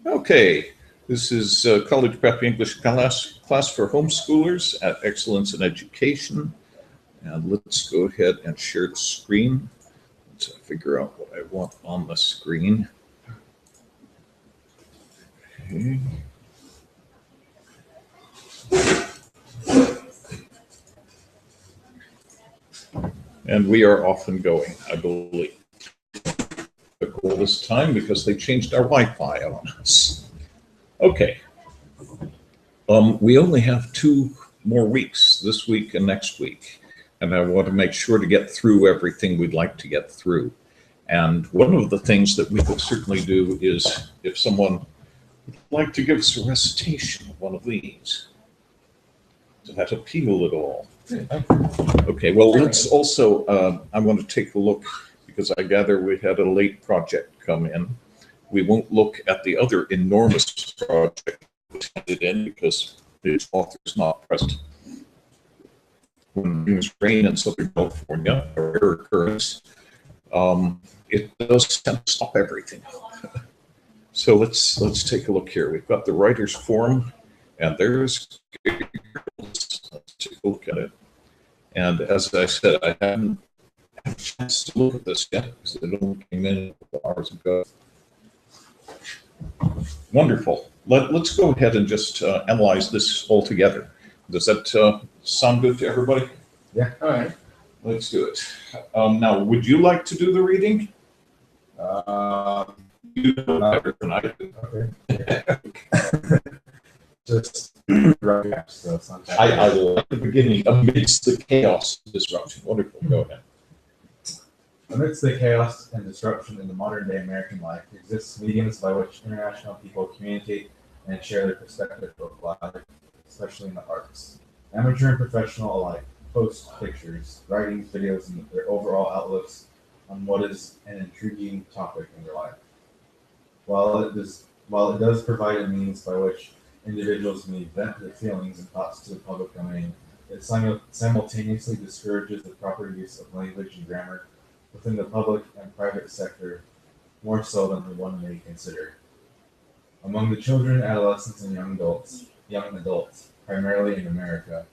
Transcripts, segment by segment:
Okay, this is College Prep English class for homeschoolers at Excellence in Education. And let's go ahead and share the screen. Let's figure out what I want on the screen. Okay. And we are off and going, I believe. All this time because they changed our Wi-Fi on us. Okay. We only have 2 more weeks, this week and next week, and I want to make sure to get through everything we'd like to get through. And one of the things that we could certainly do is if someone would like to give us a recitation of one of these. Does that appeal at all? Okay, well, let's also, I want to take a look, because I gather we had a late project come in. We won't look at the other enormous project handed in because its author is not present. When it rain in Southern California, a rare occurrence, it does tend to stop everything. So let's take a look here. We've got the writer's forum, and there's, let's take a look at it. And as I said, I haven't had a chance to look at this yet because it only came in a couple hours ago. Wonderful. Let's go ahead and just analyze this all together. Does that sound good to everybody? Yeah. All right. Let's do it. Now, would you like to do the reading? You know better than I do. Okay. Just right so it's not that I like the beginning amidst the chaos and disruption. Wonderful. Go ahead. Amidst the chaos and disruption in the modern day American life exists mediums by which international people communicate and share their perspective of life, especially in the arts. Amateur and professional alike post pictures, writings, videos, and their overall outlooks on what is an intriguing topic in their life. While it does provide a means by which individuals may vent their feelings and thoughts to the public domain, it simultaneously discourages the proper use of language and grammar within the public and private sector more so than one may consider. Among the children, adolescents, and young adults, primarily in America,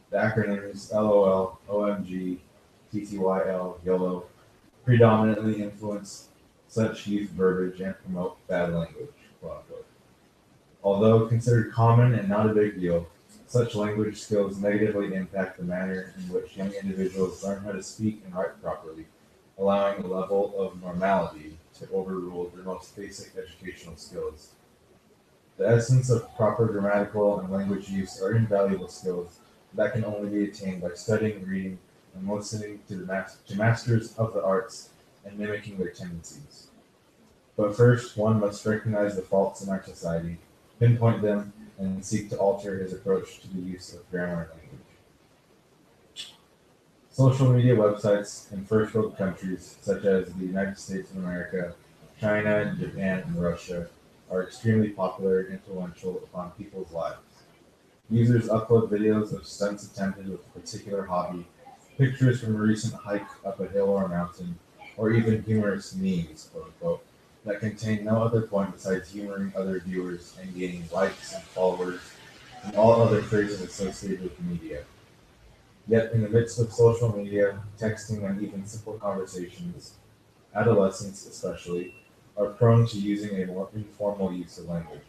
the acronyms LOL, OMG, TTYL, YOLO predominantly influence such youth verbiage and promote bad language, quote unquote. Although considered common and not a big deal, such language skills negatively impact the manner in which young individuals learn how to speak and write properly, allowing a level of normality to overrule their most basic educational skills. The essence of proper grammatical and language use are invaluable skills that can only be attained by studying, reading, and listening to masters of the arts and mimicking their tendencies. But first, one must recognize the faults in our society, pinpoint them, and seek to alter his approach to the use of grammar and language. Social media websites in first world countries such as the United States of America, China, Japan, and Russia are extremely popular and influential upon people's lives. Users upload videos of stunts attempted with a particular hobby, pictures from a recent hike up a hill or a mountain, or even humorous memes, quote unquote, that contain no other point besides humoring other viewers and gaining likes and followers and all other phrases associated with media. Yet in the midst of social media, texting, and even simple conversations, adolescents especially are prone to using a more informal use of language.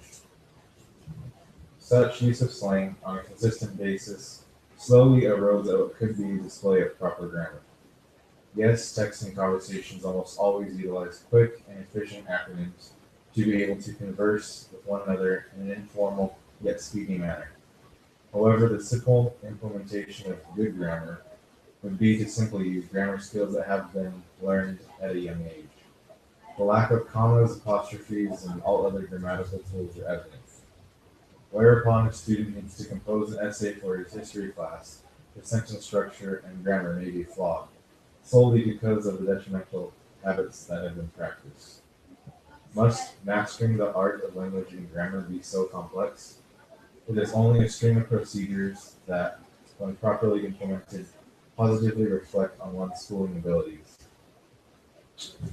Such use of slang on a consistent basis slowly erodes what could be a display of proper grammar. Yes, texting conversations almost always utilize quick and efficient acronyms to be able to converse with one another in an informal yet speedy manner. However, the simple implementation of good grammar would be to simply use grammar skills that have been learned at a young age. The lack of commas, apostrophes, and all other grammatical tools are evident. Whereupon a student needs to compose an essay for his history class, the sentence structure and grammar may be flawed, solely because of the detrimental habits that have been practiced. Must mastering the art of language and grammar be so complex? It is only a string of procedures that, when properly implemented, positively reflect on one's schooling abilities.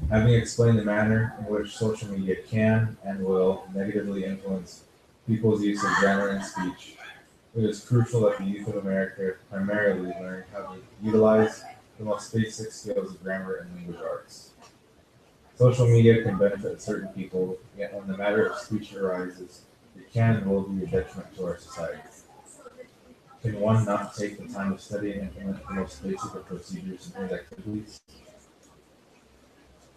Having explained the manner in which social media can and will negatively influence people's use of grammar and speech, it is crucial that the youth of America primarily learn how to utilize the most basic skills of grammar and language arts. Social media can benefit certain people, yet when the matter of speech arises, it can and will be a detriment to our society. Can one not take the time to study and implement the most basic of procedures in his activities?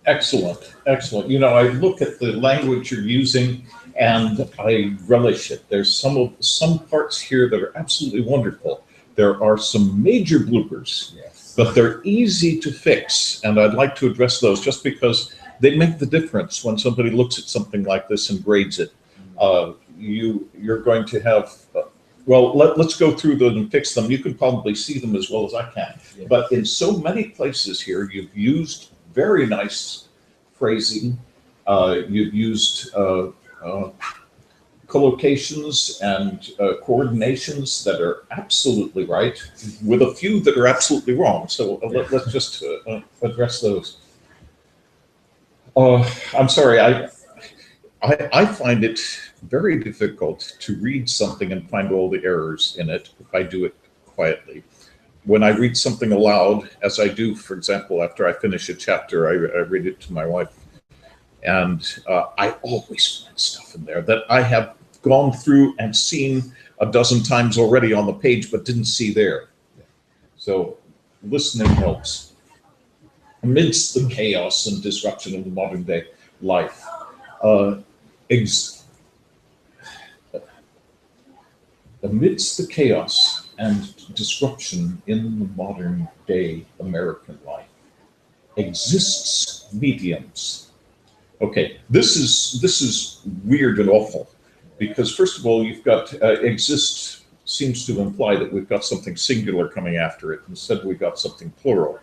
Excellent, excellent. You know, I look at the language you're using and I relish it. There's some parts here that are absolutely wonderful. There are some major bloopers, Yes. but they're easy to fix, and I'd like to address those just because they make the difference when somebody looks at something like this and grades it. You're going to have, well, let's go through them and fix them. You can probably see them as well as I can. Yeah. But in so many places here, you've used very nice phrasing. You've used collocations and coordinations that are absolutely right, with a few that are absolutely wrong. So let's just address those. I'm sorry, I find it very difficult to read something and find all the errors in it if I do it quietly. When I read something aloud, as I do, for example, after I finish a chapter, I read it to my wife, and I always find stuff in there that I have gone through and seen a dozen times already on the page, but didn't see there. So listening helps. Amidst the chaos and disruption of the modern day life, amidst the chaos and disruption in the modern day American life exists mediums. Okay, this is weird and awful because first of all, you've got exist seems to imply that we've got something singular coming after it. Instead, we've got something plural.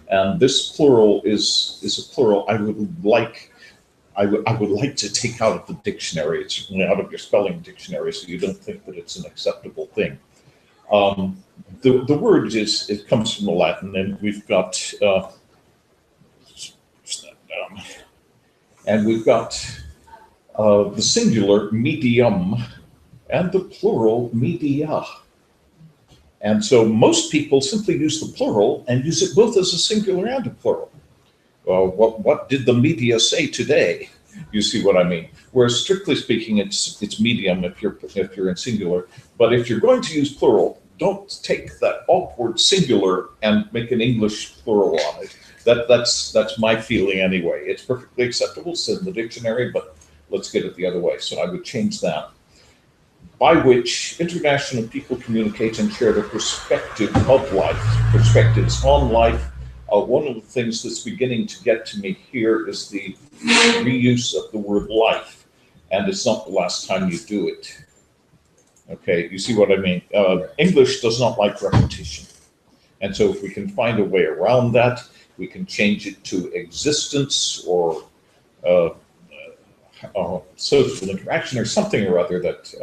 And this plural is a plural I would like to take out of the dictionary. It's certainly out of your spelling dictionary, so you don't think that it's an acceptable thing. The word it comes from the Latin, and we've got the singular medium and the plural media. And so most people simply use the plural and use it both as a singular and a plural. What did the media say today? You see what I mean? Whereas strictly speaking, it's medium if you're in singular. But if you're going to use plural, don't take that awkward singular and make an English plural on it. That's my feeling anyway. It's perfectly acceptable, it's in the dictionary, but let's get it the other way. So I would change that. By which international people communicate and share their perspective of life, perspectives on life. One of the things that's beginning to get to me here is the reuse of the word life, and it's not the last time you do it. Okay, you see what I mean? English does not like repetition. And so if we can find a way around that, we can change it to existence or social interaction or something or other that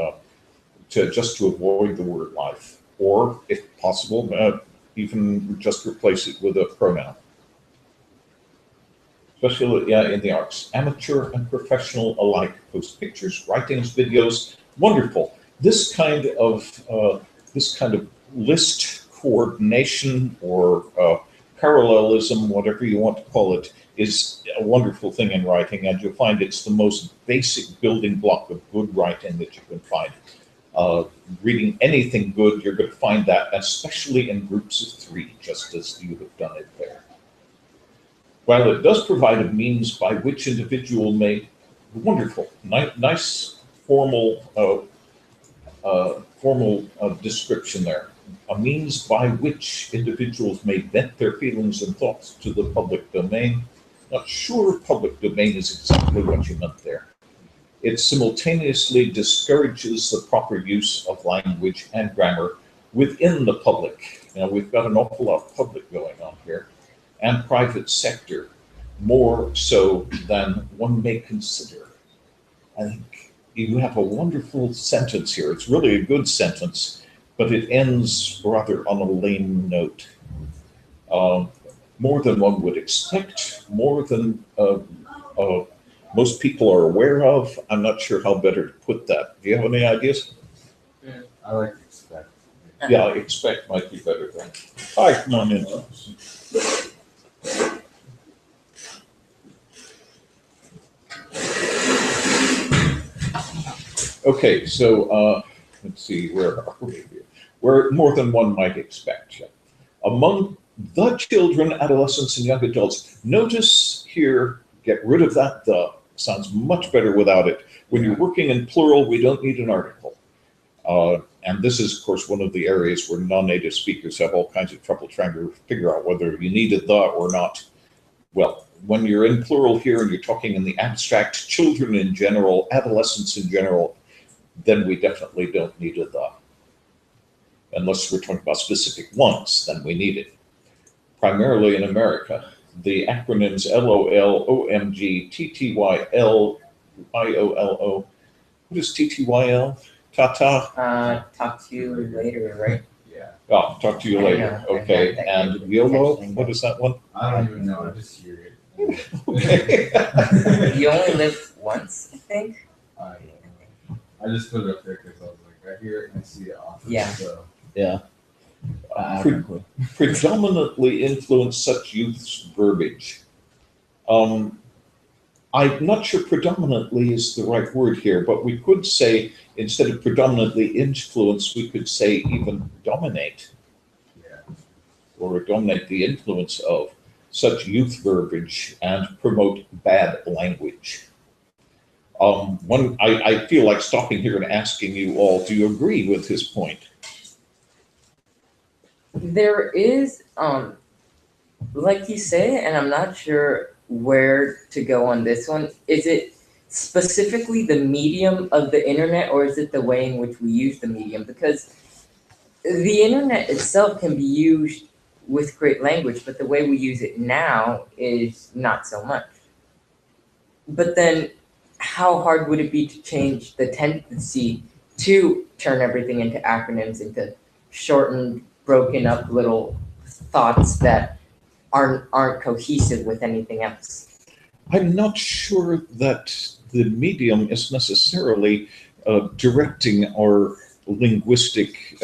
just to avoid the word life, or if possible, even just replace it with a pronoun. Especially in the arts, amateur and professional alike post pictures, writings, videos. Wonderful. This kind of list coordination or parallelism, whatever you want to call it, is a wonderful thing in writing, and you'll find it's the most basic building block of good writing that you can find. Reading anything good, you're going to find that, especially in groups of three, just as you have done it there. While it does provide a means by which individual may, wonderful, nice formal description there. A means by which individuals may vent their feelings and thoughts to the public domain. Not sure public domain is exactly what you meant there. It simultaneously discourages the proper use of language and grammar within the public. Now, we've got an awful lot of public going on here, and private sector, more so than one may consider. I think you have a wonderful sentence here. It's really a good sentence, but it ends rather on a lame note. more than one would expect, more than most people are aware of. I'm not sure how better to put that. Do you have any ideas? I like to expect. Yeah, expect might be better then. Hi, come on in. Okay, so let's see, where are we here? Where more than one might expect. Yeah. Among the children, adolescents, and young adults, notice here, get rid of that the. Sounds much better without it. When you're working in plural, we don't need an article. And this is, of course, one of the areas where non-native speakers have all kinds of trouble trying to figure out whether you need a the or not. Well, when you're in plural here and you're talking in the abstract, children in general, adolescents in general, then we definitely don't need a the. Unless we're talking about specific ones, then we need it. Primarily in America, the acronyms LOL, OMG, TTYL, IOLO. What is TTYL? Ta-ta? Talk to you later, right? Yeah. Oh, talk to you I later. know. Okay, That and could YOLO, potentially what is that one? I don't even know. I just hear it. Okay. You only live once, I think. I don't know. I just put it up there because I was like, I hear it and I see it often. Yeah. So. Yeah. Predominantly influence such youth's verbiage. I'm not sure predominantly is the right word here, but we could say, instead of predominantly influence, we could say even dominate, Yeah. or dominate the influence of such youth verbiage and promote bad language. I feel like stopping here and asking you all, do you agree with his point? There is, like you say, and I'm not sure where to go on this one. Is it specifically the medium of the internet, or is it the way in which we use the medium? Because the internet itself can be used with great language, but the way we use it now is not so much. But then how hard would it be to change the tendency to turn everything into acronyms, into shortened, broken up little thoughts that aren't cohesive with anything else? I'm not sure that the medium is necessarily directing our linguistic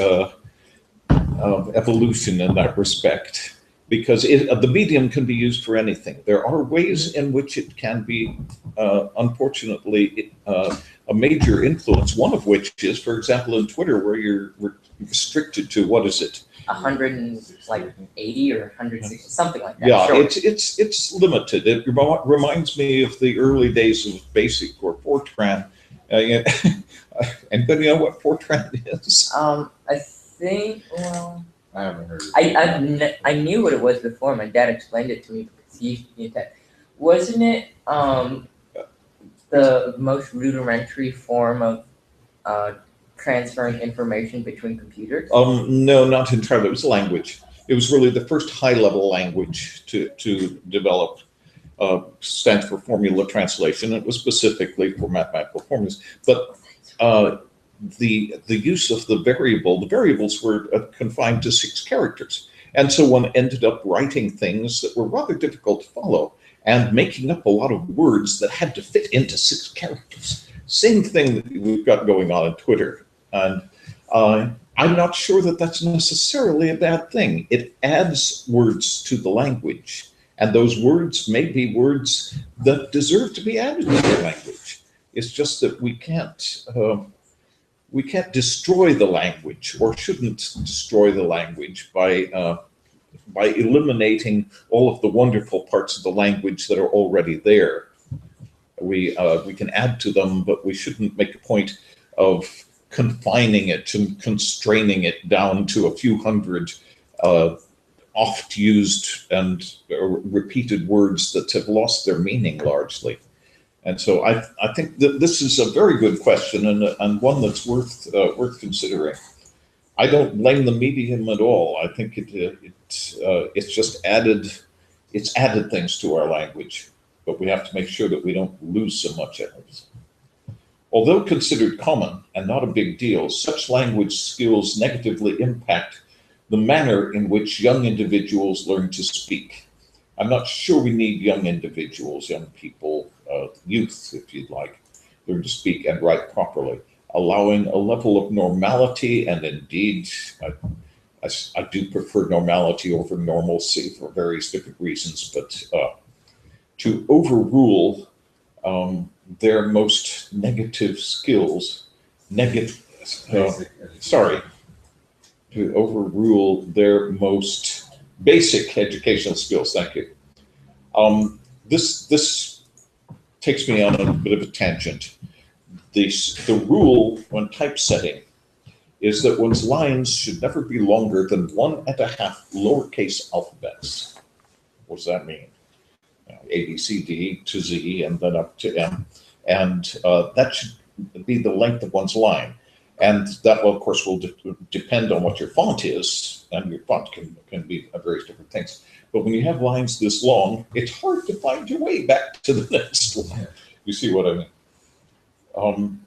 evolution in that respect, because the medium can be used for anything. There are ways in which it can be, unfortunately, a major influence, one of which is, for example, in Twitter, where you're restricted to, what is it? 180 or 160, something like that. Yeah, Sure. it's limited. It reminds me of the early days of BASIC or Fortran. Anybody know what Fortran is? I think, well, I haven't heard it. I knew what it was before. My dad explained it to me because he used to be in tech. Wasn't it the most rudimentary form of transferring information between computers? No, not entirely. It was language. It was really the first high-level language to develop. Stands for formula translation. It was specifically for mathematical formulas. But the use of the variables were confined to 6 characters. And so one ended up writing things that were rather difficult to follow and making up a lot of words that had to fit into 6 characters. Same thing that we've got going on Twitter. And I'm not sure that that's necessarily a bad thing. It adds words to the language. And those words may be words that deserve to be added to the language. It's just that we can't destroy the language, or shouldn't destroy the language by eliminating all of the wonderful parts of the language that are already there. We can add to them, but we shouldn't make a point of confining it and constraining it down to a few hundred oft used and repeated words that have lost their meaning largely. And so I think that this is a very good question, and one that's worth considering. I don't blame the medium at all. I think it's just added things to our language, but we have to make sure that we don't lose so much of it. Although considered common and not a big deal, such language skills negatively impact the manner in which young individuals learn to speak. I'm not sure we need young individuals, young people, youth, if you'd like, learn to speak and write properly, allowing a level of normality, and indeed, I do prefer normality over normalcy for various different reasons, but to overrule their most negative skills, sorry, to overrule their most basic educational skills. Thank you. This takes me on a bit of a tangent. The rule when typesetting is that one's lines should never be longer than 1.5 lowercase alphabets. What does that mean? A, B, C, D to Z, and then up to M. And that should be the length of one's line. And that, well, of course, will depend on what your font is, and your font can be various different things. But when you have lines this long, it's hard to find your way back to the next one. You see what I mean?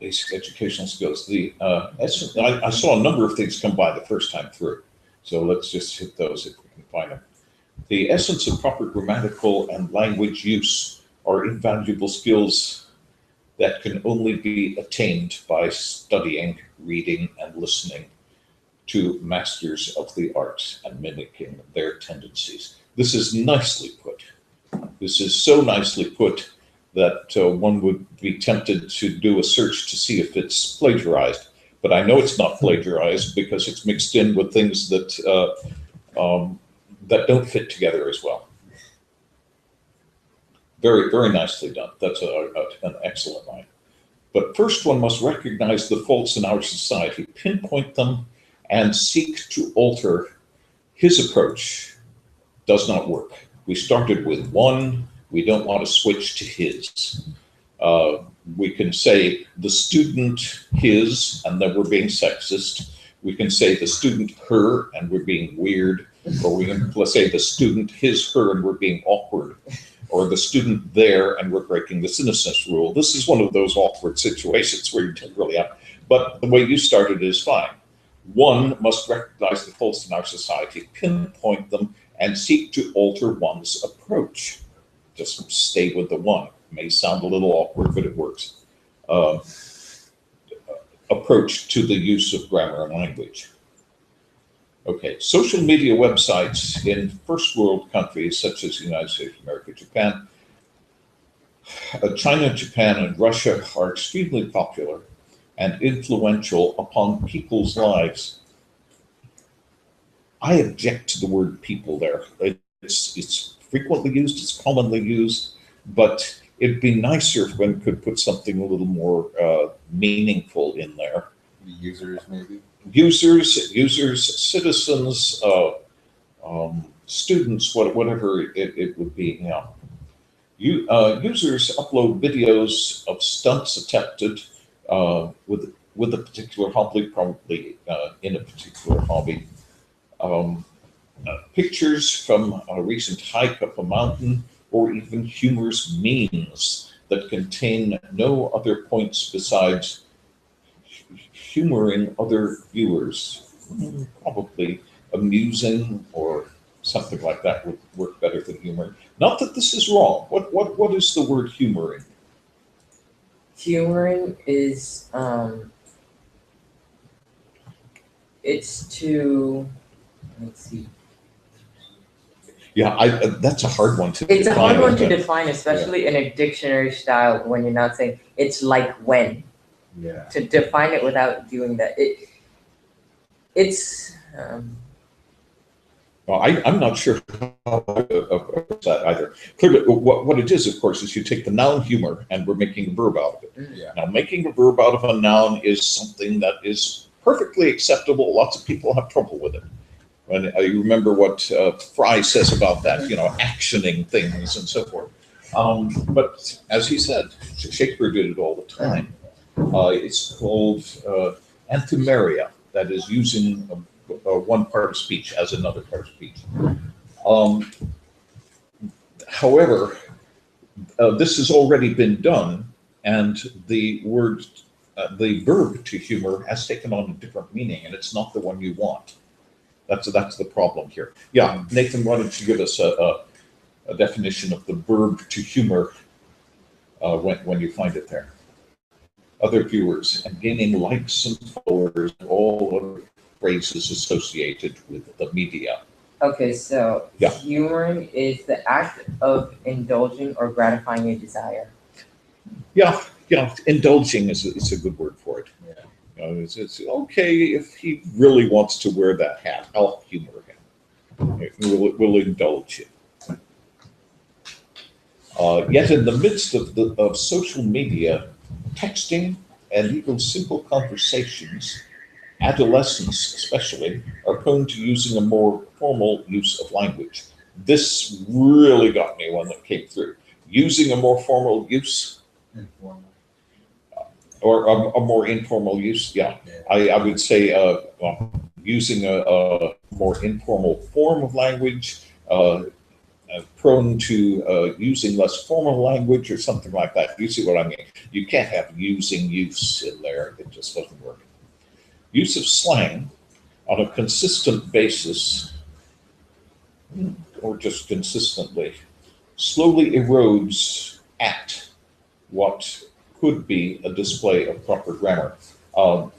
Basic educational skills. I saw a number of things come by the first time through. So let's just hit those if we can find them. The essence of proper grammatical and language use are invaluable skills that can only be attained by studying, reading, and listening to masters of the arts and mimicking their tendencies. This is nicely put. This is so nicely put that one would be tempted to do a search to see if it's plagiarized. But I know it's not plagiarized because it's mixed in with things that that don't fit together as well. Very, very nicely done. That's an excellent line. But first, one must recognize the faults in our society, pinpoint them, and seek to alter. His approach does not work. We started with one. We don't want to switch to his. We can say the student his, and then we're being sexist. We can say the student her, and we're being weird. Or we can, let's say, the student his, her, and we're being awkward. Or the student there, and we're breaking the innocence rule. This is one of those awkward situations where you don't really have. But the way you started is fine. One must recognize the faults in our society, pinpoint them, and seek to alter one's approach. Just stay with the one. It may sound a little awkward, but it works. Approach to the use of grammar and language. Okay, social media websites in first world countries such as the United States of America, Japan, China, Japan, and Russia are extremely popular and influential upon people's lives. I object to the word people there. It's frequently used, it's commonly used, but it'd be nicer if one could put something a little more meaningful in there. Users, maybe? Users, citizens, students, whatever it would be. Yeah. Users upload videos of stunts attempted with a particular hobby, probably in a particular hobby. Pictures from a recent hike up a mountain, or even humorous memes that contain no other points besides humoring other viewers. Probably amusing or something like that would work better than humor. Not that this is wrong. What is the word humoring? Humoring is it's to, let's see. Yeah, that's a hard one to define. It's a hard one to define, especially in a dictionary style when you're not saying it's like when. Yeah. To define it without doing that, it's. Well, I'm not sure how to approach that either. Clearly, what it is, of course, is you take the noun humor and we're making a verb out of it. Yeah. Now, making a verb out of a noun is something that is perfectly acceptable. Lots of people have trouble with it. And you remember what Fry says about that, actioning things and so forth. But as he said, Shakespeare did it all the time. It's called antimeria, that is using one part of speech as another part of speech. However, this has already been done, and the verb to humor has taken on a different meaning, and it's not the one you want. That's the problem here. Yeah, Nathan, why don't you give us a definition of the verb to humor when you find it there? Other viewers and gaining likes and followers, all other phrases associated with the media. Okay, so Yeah. humoring is the act of indulging or gratifying a desire. Yeah, indulging is a good word for it. Yeah. It's okay if he really wants to wear that hat. I'll humor him. We'll indulge him. Yet in the midst of social media, texting, and even simple conversations, adolescents especially are prone to using a more formal use of language. This really got me when it came through. Using a more formal use Informal. or a more informal use, yeah. I would say using a more informal form of language, prone to using less formal language or something like that. You see what I mean? You can't have using use in there. It just doesn't work. Use of slang on a consistent basis, or just consistently, slowly erodes at what could be a display of proper grammar.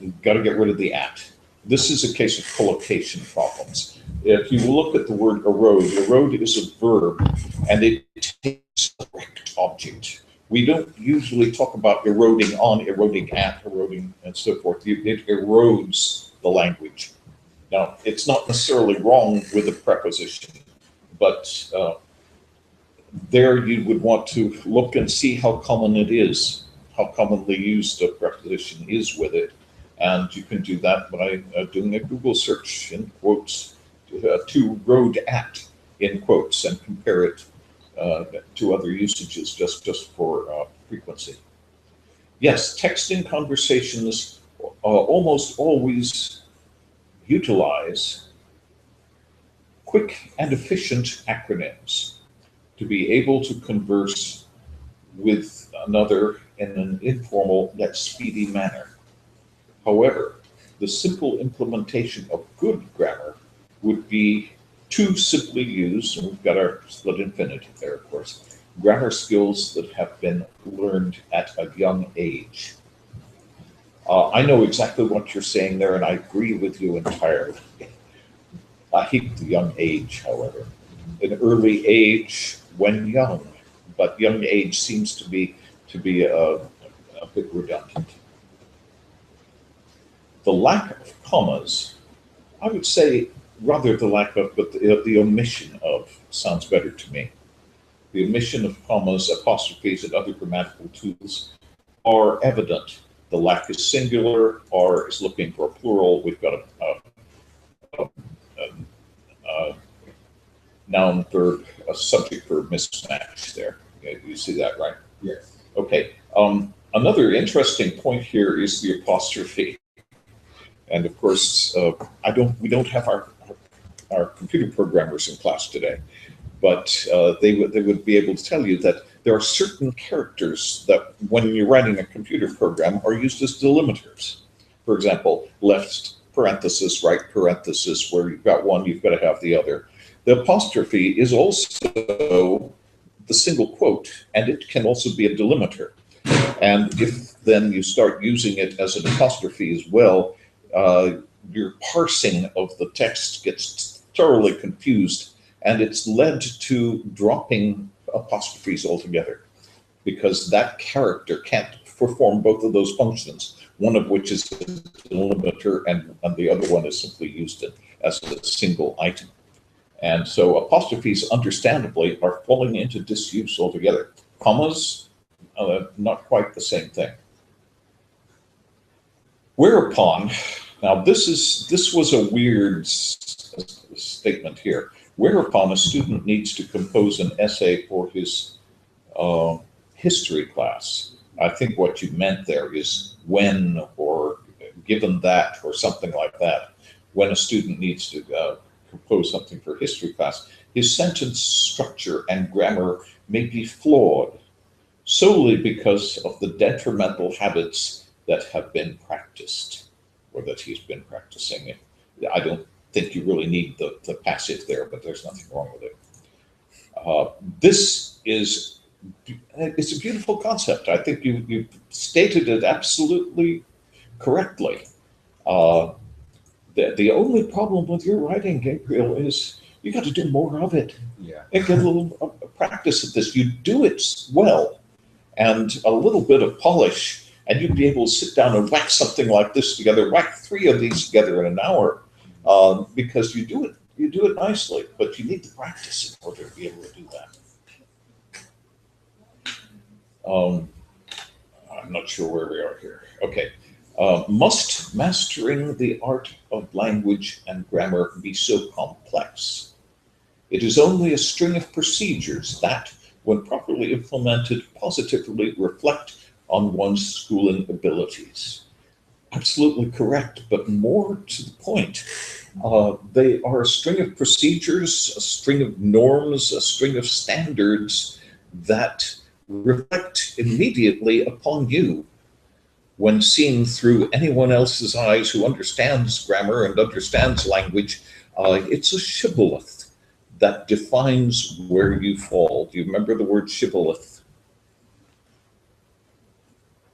You've got to get rid of the at. This is a case of collocation problems. If you look at the word erode is a verb, and it takes a direct object. We don't usually talk about eroding on, eroding at, eroding, and so forth. It erodes the language. Now, it's not necessarily wrong with a preposition, but there you would want to look and see how common it is, how commonly used a preposition is with it. And you can do that by doing a Google search in quotes to road at in quotes and compare it to other usages just for frequency. Yes, texting conversations almost always utilize quick and efficient acronyms to be able to converse with another in an informal yet speedy manner. However, the simple implementation of good grammar would be to simply use, and we've got our split infinitive there, of course, grammar skills that have been learned at a young age. I know exactly what you're saying there, and I agree with you entirely. I hate the young age, however. An early age when young, but young age seems to be a bit redundant. The lack of commas, I would say rather the lack of, but the omission of sounds better to me. The omission of commas, apostrophes, and other grammatical tools are evident. The lack is singular, or is looking for a plural. We've got a noun, verb, a subject verb mismatch there. You see that, right? Yes. Okay. Another interesting point here is the apostrophe. And of course, we don't have our computer programmers in class today, but they would be able to tell you that there are certain characters that, when you're writing a computer program, are used as delimiters. For example, left parenthesis, right parenthesis, where you've got one, you've got to have the other. The apostrophe is also the single quote, and it can also be a delimiter. And if then you start using it as an apostrophe as well, your parsing of the text gets thoroughly confused, and it's led to dropping apostrophes altogether, because that character can't perform both of those functions, one of which is a delimiter, and the other one is simply used as a single item. And so apostrophes, understandably, are falling into disuse altogether. Commas, not quite the same thing. Whereupon, now this was a weird statement here. Whereupon a student needs to compose an essay for his history class. I think what you meant there is when, or given that, or something like that. When a student needs to compose something for history class, his sentence structure and grammar may be flawed solely because of the detrimental habits that have been practiced, or that he's been practicing. I don't think you really need the passive there, but there's nothing wrong with it. This is it's a beautiful concept. I think you stated it absolutely correctly. The only problem with your writing, Gabriel, is you got to do more of it Yeah. and get a little practice at this. You do it well, and a little bit of polish, and you'd be able to sit down and whack something like this together, whack 3 of these together in an hour, because you do it nicely. But you need to practice in order to be able to do that. I'm not sure where we are here. Okay. Must mastering the art of language and grammar be so complex? It is only a string of procedures that, when properly implemented, positively reflect on one's schooling abilities. Absolutely correct, but more to the point. They are a string of procedures, a string of norms, a string of standards that reflect immediately upon you when seen through anyone else's eyes who understands grammar and understands language. It's a shibboleth that defines where you fall. Do you remember the word shibboleth?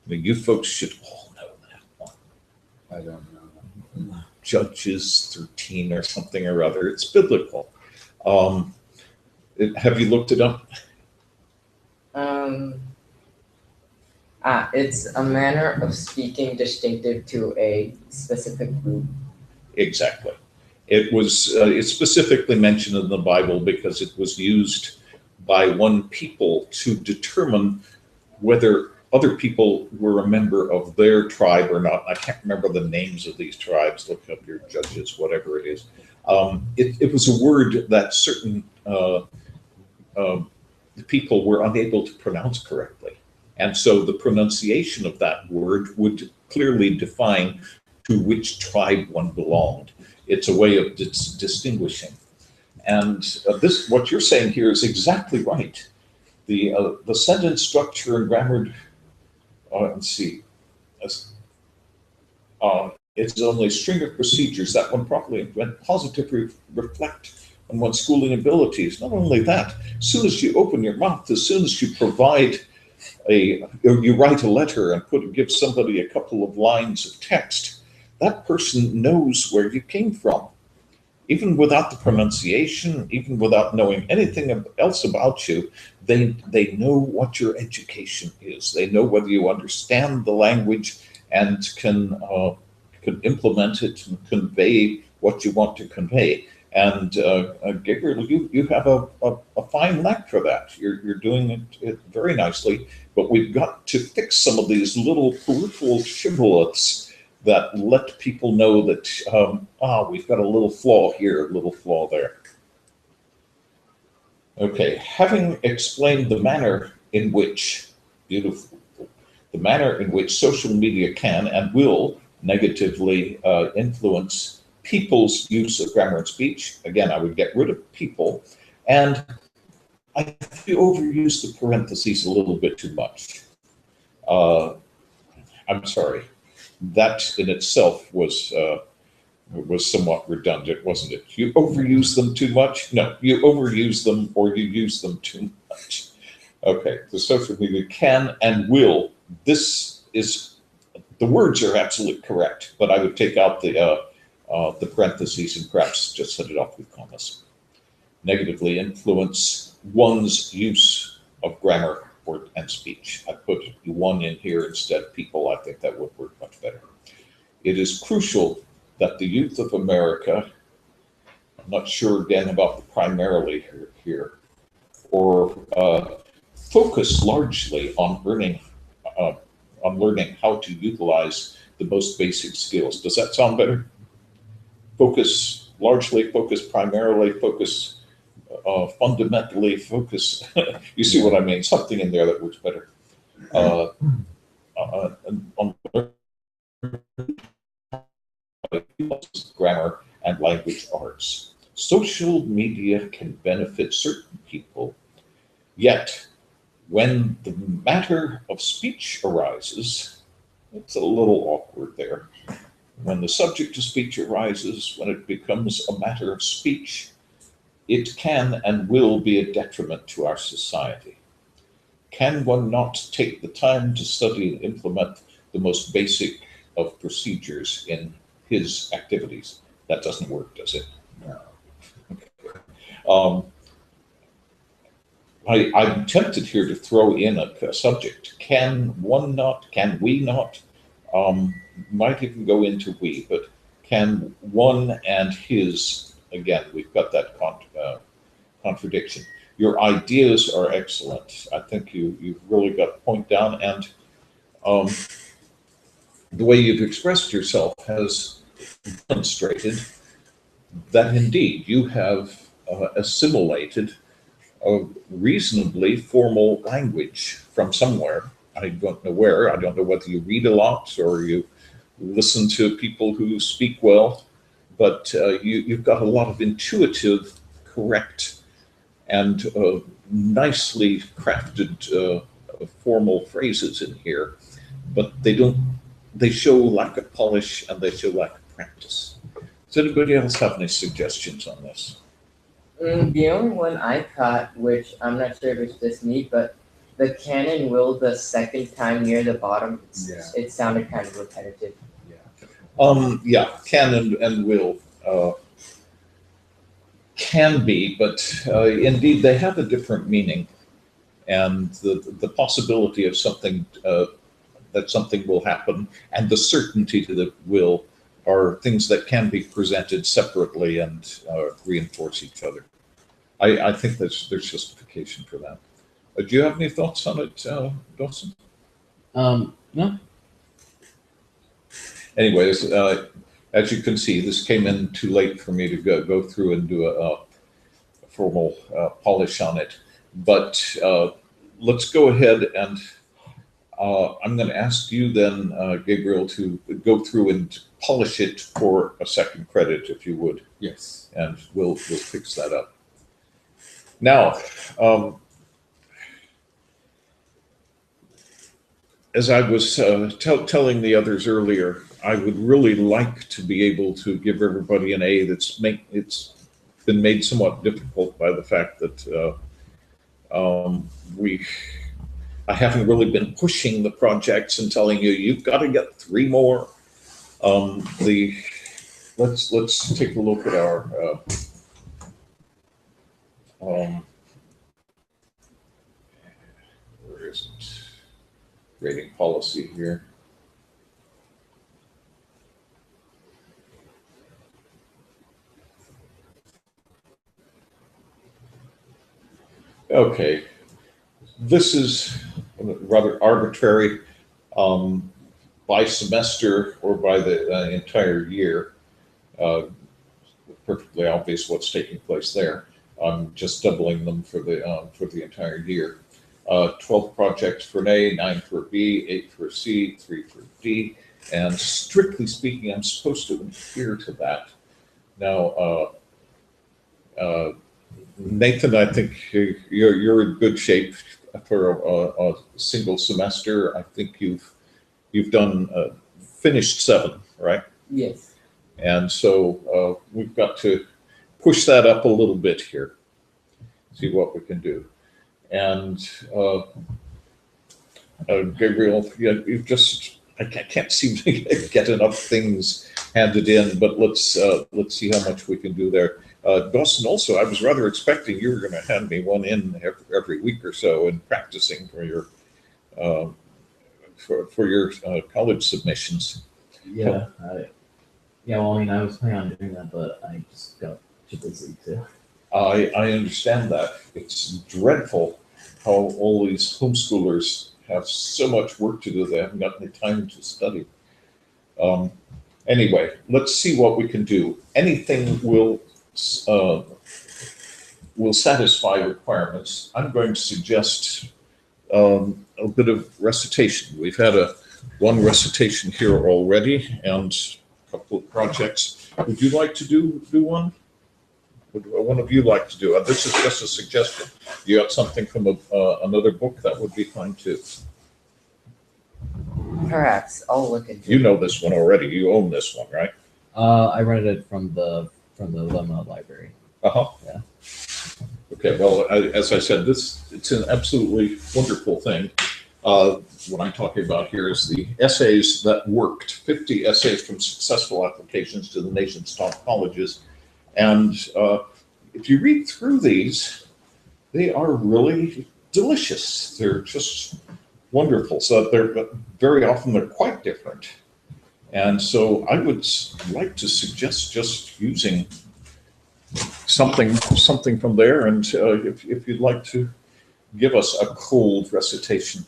I mean, you folks should all know that one. I don't know. Judges 13 or something or other. It's biblical. Have you looked it up? It's a manner of speaking distinctive to a specific group. Exactly. It's specifically mentioned in the Bible because it was used by one people to determine whether other people were a member of their tribe or not. I can't remember the names of these tribes. Look up your Judges, whatever it is. It was a word that certain people were unable to pronounce correctly. And so the pronunciation of that word would clearly define to which tribe one belonged. It's a way of distinguishing. And what you're saying here is exactly right. The sentence structure and grammar, let's see, it's only a string of procedures that, when properly and positively reflect on one's schooling abilities. Not only that, as soon as you open your mouth, as soon as you provide you write a letter and give somebody a couple of lines of text, that person knows where you came from. Even without the pronunciation, even without knowing anything else about you, they know what your education is. They know whether you understand the language and can implement it and convey what you want to convey. And Gabriel, you have a fine knack for that. You're doing it very nicely, but we've got to fix some of these little peripheral shibboleths that let people know that, we've got a little flaw here, a little flaw there. Okay, having explained the manner in which, beautiful, the manner in which social media can and will negatively influence people's use of grammar and speech. Again, I would get rid of people. And I think you overuse the parentheses a little bit too much. I'm sorry. That in itself was somewhat redundant, wasn't it? You overuse them too much? No, you overuse them or you use them too much. Okay, the social media can and will. This is, the words are absolutely correct, but I would take out the parentheses and perhaps just set it off with commas. Negatively influence one's use of grammar and speech. I put one in here instead of people. I think that would work much better. It is crucial that the youth of America, I'm not sure again about the primarily here, or focus largely on learning how to utilize the most basic skills. Does that sound better? Focus largely, focus primarily, focus fundamentally, focus. You see what I mean? Something in there that works better. On grammar and language arts. Social media can benefit certain people, yet when the matter of speech arises, it's a little awkward there. When the subject of speech arises, when it becomes a matter of speech, it can and will be a detriment to our society. Can one not take the time to study and implement the most basic of procedures in his activities? That doesn't work, does it? No. Um, I'm tempted here to throw in a subject. Can one not? Can we not? Might even go into we, but can one and his? Again, we've got that contradiction. Your ideas are excellent. I think you've really got a point down, and the way you've expressed yourself has demonstrated that indeed you have assimilated a reasonably formal language from somewhere. I don't know where. I don't know whether you read a lot or you listen to people who speak well, but you've got a lot of intuitive, correct, and nicely crafted formal phrases in here, but they show lack of polish and they show lack of practice. Does anybody else have any suggestions on this? The only one I caught, which I'm not sure if it's just me, but the can and will the second time near the bottom, it sounded kind of repetitive. Yeah, can and will can be, but indeed they have a different meaning, and the possibility of something that something will happen and the certainty that it will are things that can be presented separately and reinforce each other. I think there's justification for that. Do you have any thoughts on it, Dawson? No. Anyways, as you can see, this came in too late for me to go through and do a formal polish on it. But let's go ahead and I'm going to ask you then, Gabriel, to go through and polish it for a second credit, if you would. Yes. And we'll fix that up. Now, as I was telling the others earlier, I would really like to be able to give everybody an A. It's been made somewhat difficult by the fact that I haven't really been pushing the projects and telling you you've got to get 3 more. Let's take a look at our where is it? Rating policy here. Okay, this is rather arbitrary by semester or by the entire year. Perfectly obvious what's taking place there. I'm just doubling them for the entire year. 12 projects for an A, 9 for a B, 8 for a C, 3 for a D, and strictly speaking, I'm supposed to adhere to that. Now, Nathan, I think you're in good shape for a single semester. I think you've done finished 7, right? Yes. And so we've got to push that up a little bit here, see what we can do. And Gabriel, you've just, I can't seem to get enough things handed in, but let's see how much we can do there. Dawson, also, I was rather expecting you were going to hand me one in every week or so and practicing for your college submissions. Yeah. Well, I mean, I was planning on doing that, but I just got too busy to. I understand that. It's dreadful how all these homeschoolers have so much work to do. They haven't got any time to study. Anyway, let's see what we can do. Anything will satisfy requirements. I'm going to suggest a bit of recitation. We've had one recitation here already and a couple of projects. Would you like to do one? Would one of you like to do it? This is just a suggestion. You got something from another book, that would be fine too. Perhaps I'll look into You it. know this one already. You own this one, right? I rented it from the Lemma library. Uh-huh. Yeah. Okay, well, as I said, it's an absolutely wonderful thing. What I'm talking about here is the essays that worked, 50 essays from successful applications to the nation's top colleges. And if you read through these, they are really delicious. They're just wonderful. So they're very often they're quite different. And so I would like to suggest just using something from there. And if you'd like to give us a cold recitation,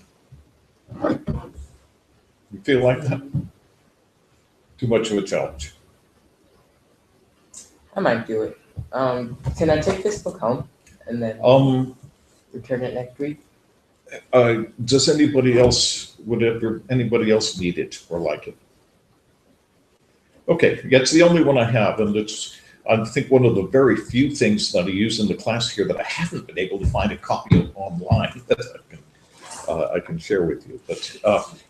you feel like that? Too much of a challenge? I might do it. Can I take this book home and then return it next week? Does anybody else need it or like it? Okay, it's the only one I have, and it's, I think, one of the very few things that I use in the class here that I haven't been able to find a copy of online that I can share with you. But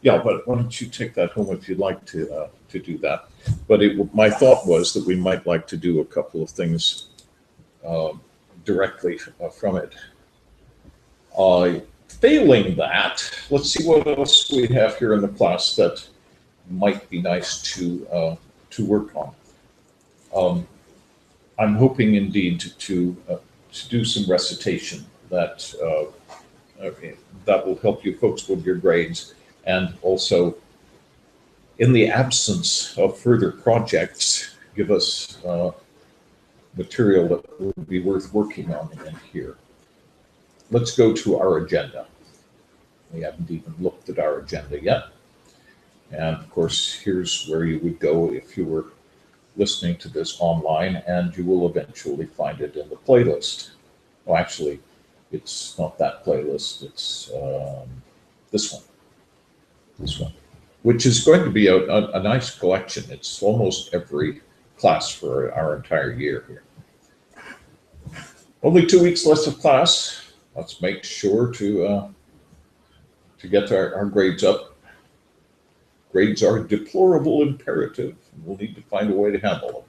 yeah, but why don't you take that home if you'd like to do that? But my thought was that we might like to do a couple of things directly from it. Failing that, let's see what else we have here in the class that might be nice to work on. I'm hoping indeed to do some recitation that will help you folks with your grades, and also, in the absence of further projects, give us material that would be worth working on in here. Let's go to our agenda. We haven't even looked at our agenda yet. And of course, here's where you would go if you were listening to this online, and you will eventually find it in the playlist. Well, actually, it's not that playlist, it's this one, which is going to be a nice collection. It's almost every class for our entire year here. Only 2 weeks left of class. Let's make sure to get our grades up. Grades are a deplorable imperative. We'll need to find a way to handle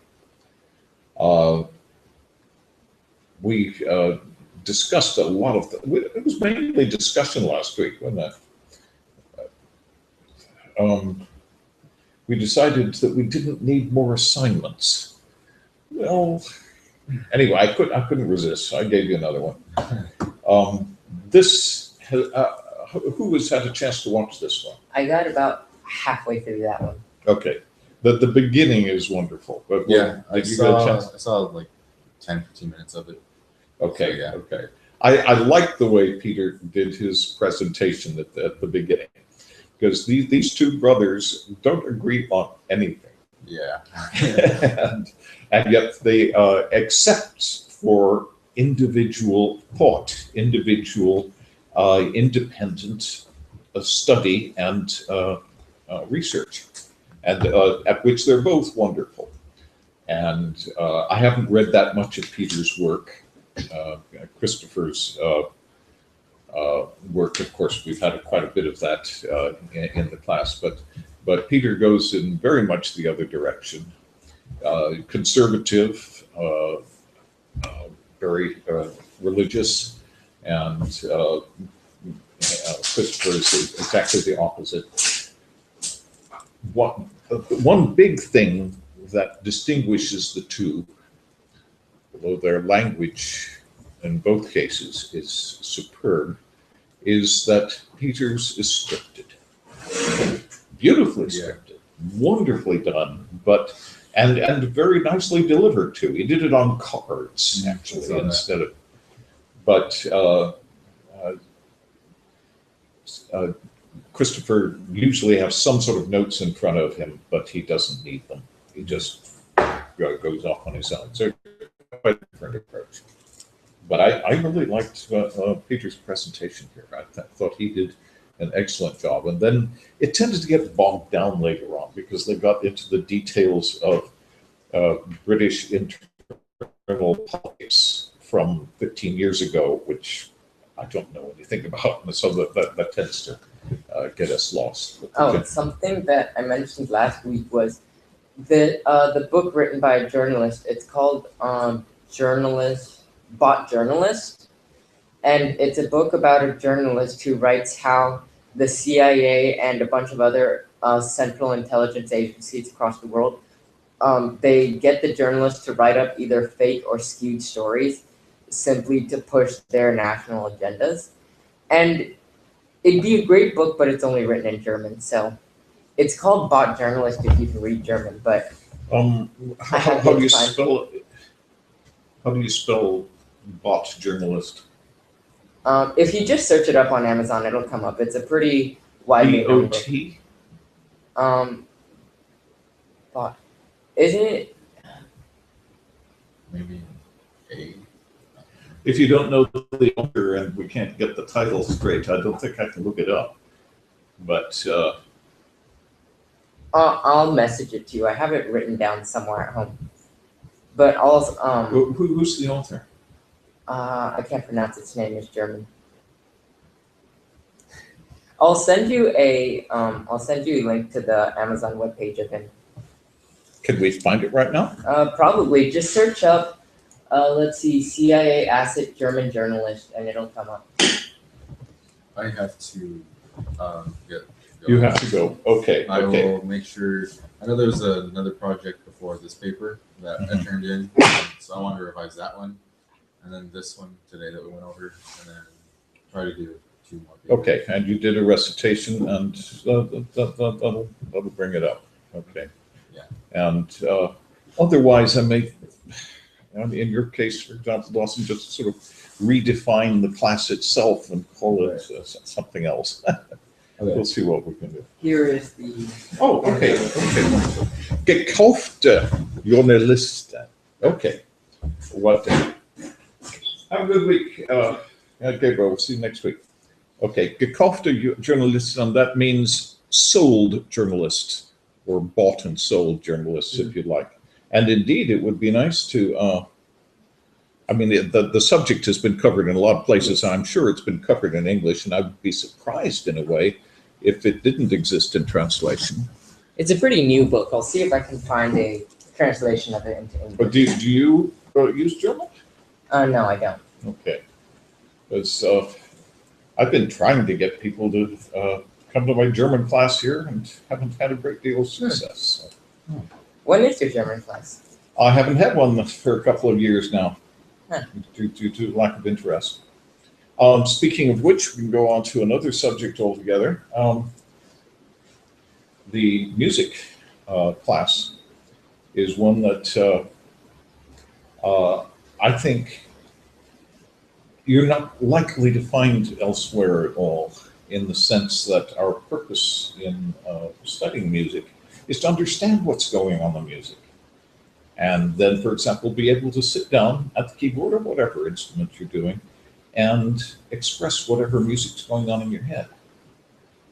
them. We discussed a lot of it was mainly discussion last week, wasn't it? We decided that we didn't need more assignments. Well, anyway, I couldn't resist, so I gave you another one. Who has had a chance to watch this one? I got about halfway through that one. Okay. The beginning is wonderful. But yeah, I did you get a chance? saw like 10-15 minutes of it. Okay, So, yeah. okay. I like the way Peter did his presentation at the beginning, because these two brothers don't agree on anything. Yeah. and yet they accept for individual thought, individual independent study and research, and at which they're both wonderful. And I haven't read that much of Peter's work. Christopher's work, of course, we've had quite a bit of that in the class, but Peter goes in very much the other direction. Conservative, very religious, and Christopher is exactly the opposite. One big thing that distinguishes the two, although their language in both cases is superb, is that Peter's is scripted, beautifully scripted, wonderfully done, and very nicely delivered too. He did it on cards actually instead of, but Christopher usually has some sort of notes in front of him, but he doesn't need them. He just goes off on his own. So quite a different approach. But I really liked Peter's presentation here. I thought he did an excellent job. And then it tended to get bogged down later on because they got into the details of British internal politics from 15 years ago, which I don't know anything about. And so that tends to get us lost. Oh, something that I mentioned last week was the book written by a journalist. It's called Bot Journalist, and it's a book about a journalist who writes how the CIA and a bunch of other central intelligence agencies across the world, they get the journalists to write up either fake or skewed stories simply to push their national agendas. And it'd be a great book, but it's only written in German, so it's called Bot Journalist if you can read German, but How do you spell it? How do you spell bot journalist? if you just search it up on Amazon, it'll come up. It's a pretty widely known book. B-O-T? Bot. Isn't it? Maybe A. If you don't know the author and we can't get the title straight, I don't think I can look it up. But I'll message it to you. I have it written down somewhere at home. But also, who's the author? I can't pronounce its name. It's German. I'll send you a link to the Amazon webpage of him. Can we find it right now? Probably just search up. Let's see, CIA asset German journalist, and it'll come up. I have to get. You have to go. Okay. I Okay. will make sure. I know there's another project before this paper that I Mhm. turned in, so I want to revise that one, and then this one today that we went over, and then try to do 2 more. Papers. Okay. And you did a recitation, and that'll bring it up. Okay. Yeah. And otherwise, in your case, for example, Dawson, just sort of redefine the class itself and call it something else. We'll see what we can do. Here is the. Oh, okay. Gekaufte Journalisten. Okay. What? Have a good week. Okay, bro. We'll see you next week. Okay. Gekaufte Journalisten. That means sold journalists or bought and sold journalists, if you like. And indeed, it would be nice to. The subject has been covered in a lot of places. I'm sure it's been covered in English, and I would be surprised in a way if it didn't exist in translation. It's a pretty new book. I'll see if I can find a translation of it into English. But do you use German? No, I don't. Okay. Because I've been trying to get people to come to my German class here and haven't had a great deal of success. So. When is your German class? I haven't had one for a couple of years now, Huh. due to lack of interest. Speaking of which, we can go on to another subject altogether. The music class is one that I think you're not likely to find elsewhere at all, in the sense that our purpose in studying music is to understand what's going on in the music. And then, for example, be able to sit down at the keyboard or whatever instrument you're doing and express whatever music's going on in your head.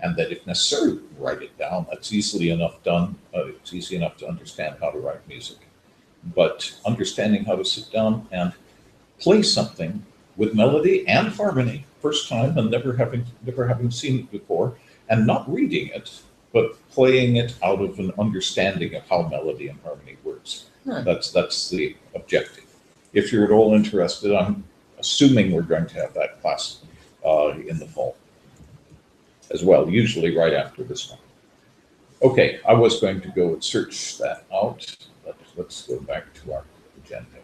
And that if necessary, write it down. That's easily enough done. It's easy enough to understand how to write music. But understanding how to sit down and play something with melody and harmony, first time, and never having seen it before, and not reading it, but playing it out of an understanding of how melody and harmony works. Huh. That's the objective. If you're at all interested, I'm assuming we're going to have that class in the fall as well, usually right after this one. Okay, I was going to go and search that out, but let's go back to our agenda here.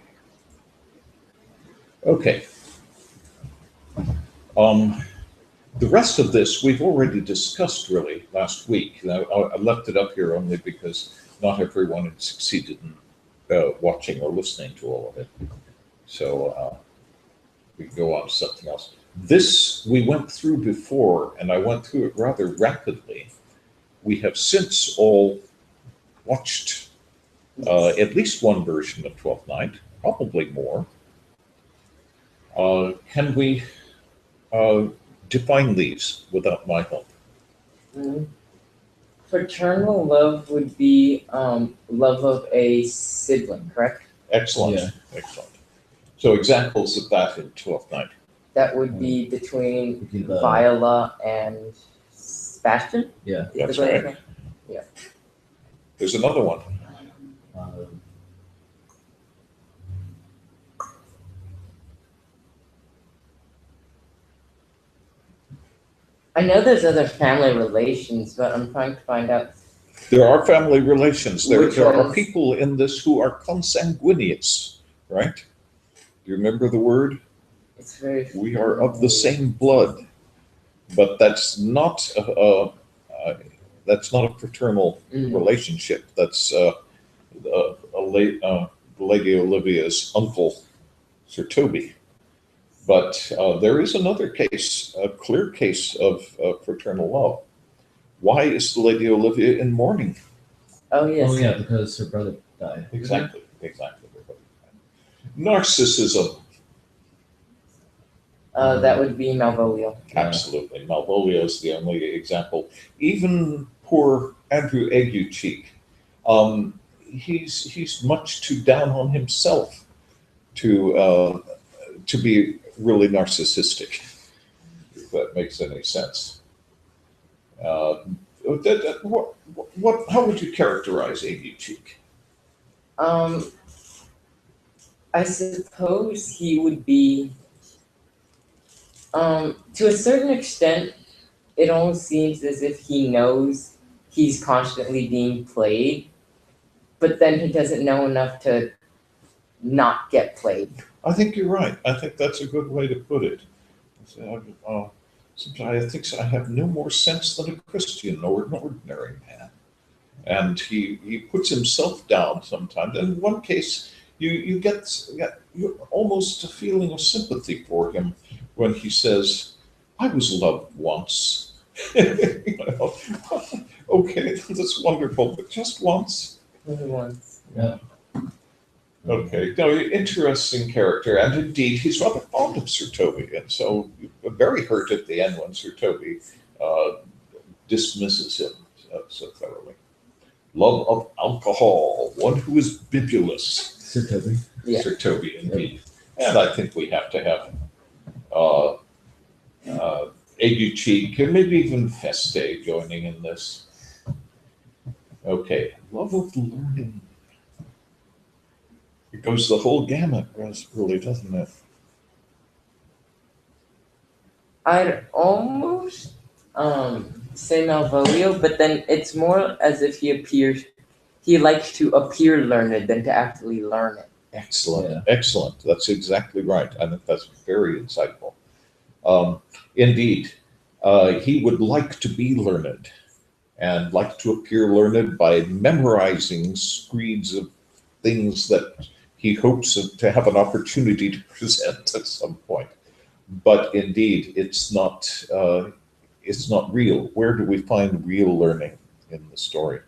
Okay. The rest of this we've already discussed really last week. I left it up here only because not everyone had succeeded in watching or listening to all of it. So we can go on to something else. This we went through before, and I went through it rather rapidly. We have since all watched at least one version of Twelfth Night, probably more. Can we define these without my help? Fraternal love would be love of a sibling, correct? Excellent, Yeah. excellent. So examples of that in Twelfth Night. That would be between Between the- Viola and Sebastian? Yeah. Is That's the right. name? There's another one. Um, I know there's other family relations, but I'm trying to find out. There are family relations. Which There are ones? people in this who are consanguineous, right? Do you remember the word? It's very. We are of the same blood, but that's not a fraternal Mm. relationship. That's Lady Olivia's uncle, Sir Toby. But there is another case, a clear case of fraternal love. Why is Lady Olivia in mourning? Oh yes. Oh yeah, because her brother died. Exactly. Narcissism. That would be Malvolio. Yeah. Absolutely. Malvolio is the only example. Even poor Andrew Aguecheek, he's much too down on himself to be really narcissistic, if that makes any sense. How would you characterize Aguecheek? I suppose he would be. To a certain extent, it almost seems as if he knows he's constantly being played, but then he doesn't know enough to not get played. I think you're right. I think that's a good way to put it. I think I have no more sense than a Christian or an ordinary man. And he puts himself down sometimes. And in one case, you get almost a feeling of sympathy for him when he says, "I was loved once." You know, okay, that's wonderful, but just once. Once. Yeah. Okay, no, interesting character, and indeed, he's rather fond of Sir Toby, and so very hurt at the end when Sir Toby dismisses him so thoroughly. Love of alcohol, one who is bibulous. Sir Toby. Yeah. Sir Toby, indeed. And I think we have to have Aguecheek, and maybe even Feste joining in this. Okay, love of learning. It goes the whole gamut, really, doesn't it? I'd almost say Malvolio, but then it's more as if he likes to appear learned than to actually learn it. Excellent, Yeah. excellent. That's exactly right. I think that's very insightful. Indeed, he would like to be learned and like to appear learned by memorizing screeds of things that he hopes to have an opportunity to present at some point. But indeed, it's not real. Where do we find real learning in the story?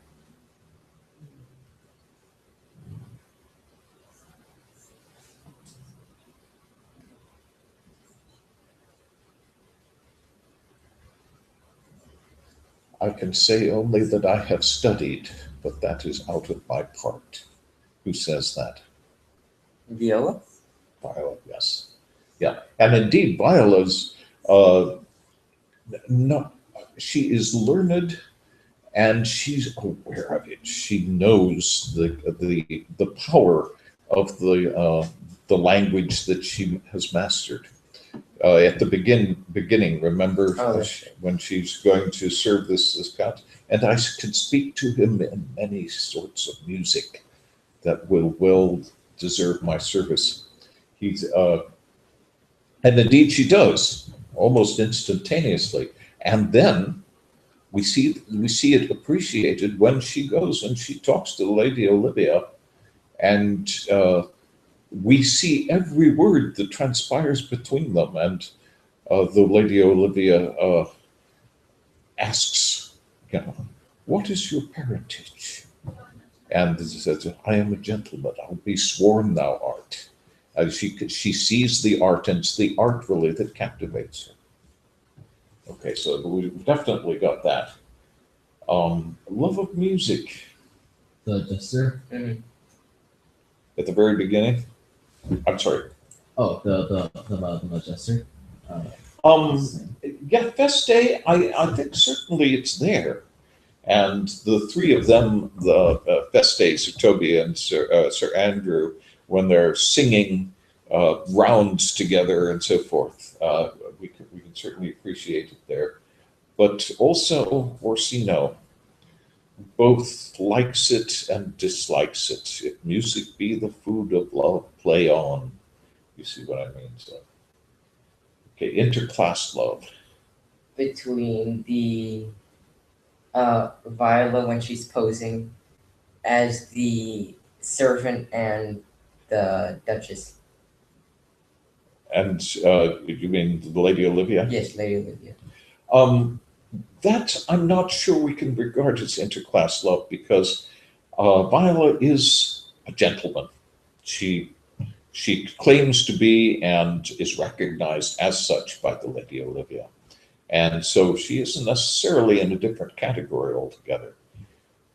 I can say only that I have studied, but that is out of my part. Who says that? Viola? Viola, yes. Yeah. And indeed, Viola's not, she is learned and she's aware of it. She knows the power of the language that she has mastered. At the beginning, remember when she's going to serve this count, and I can speak to him in many sorts of music that will well deserve my service. And indeed she does almost instantaneously, and then we see it appreciated when she goes and she talks to Lady Olivia, and we see every word that transpires between them, and the Lady Olivia asks, what is your parentage? And he says, I am a gentleman, I'll be sworn thou art. And she sees the art, and it's the art really that captivates her. Okay, so we've definitely got that. Love of music. The Jester. At the very beginning. I'm sorry. Oh, the Jester. Yeah, Fest Day, I think certainly it's there. And the three of them, the Fest Day, Sir Toby and Sir Andrew, when they're singing rounds together and so forth, we can certainly appreciate it there. But also Orsino both likes it and dislikes it. If music be the food of love, play on. You see what I mean? So, okay, interclass love. Between the Viola when she's posing as the servant and the Duchess. And you mean the Lady Olivia? Yes, Lady Olivia. Um, that I'm not sure we can regard as interclass love because Viola is a gentleman. She claims to be and is recognized as such by the Lady Olivia. And so she isn't necessarily in a different category altogether.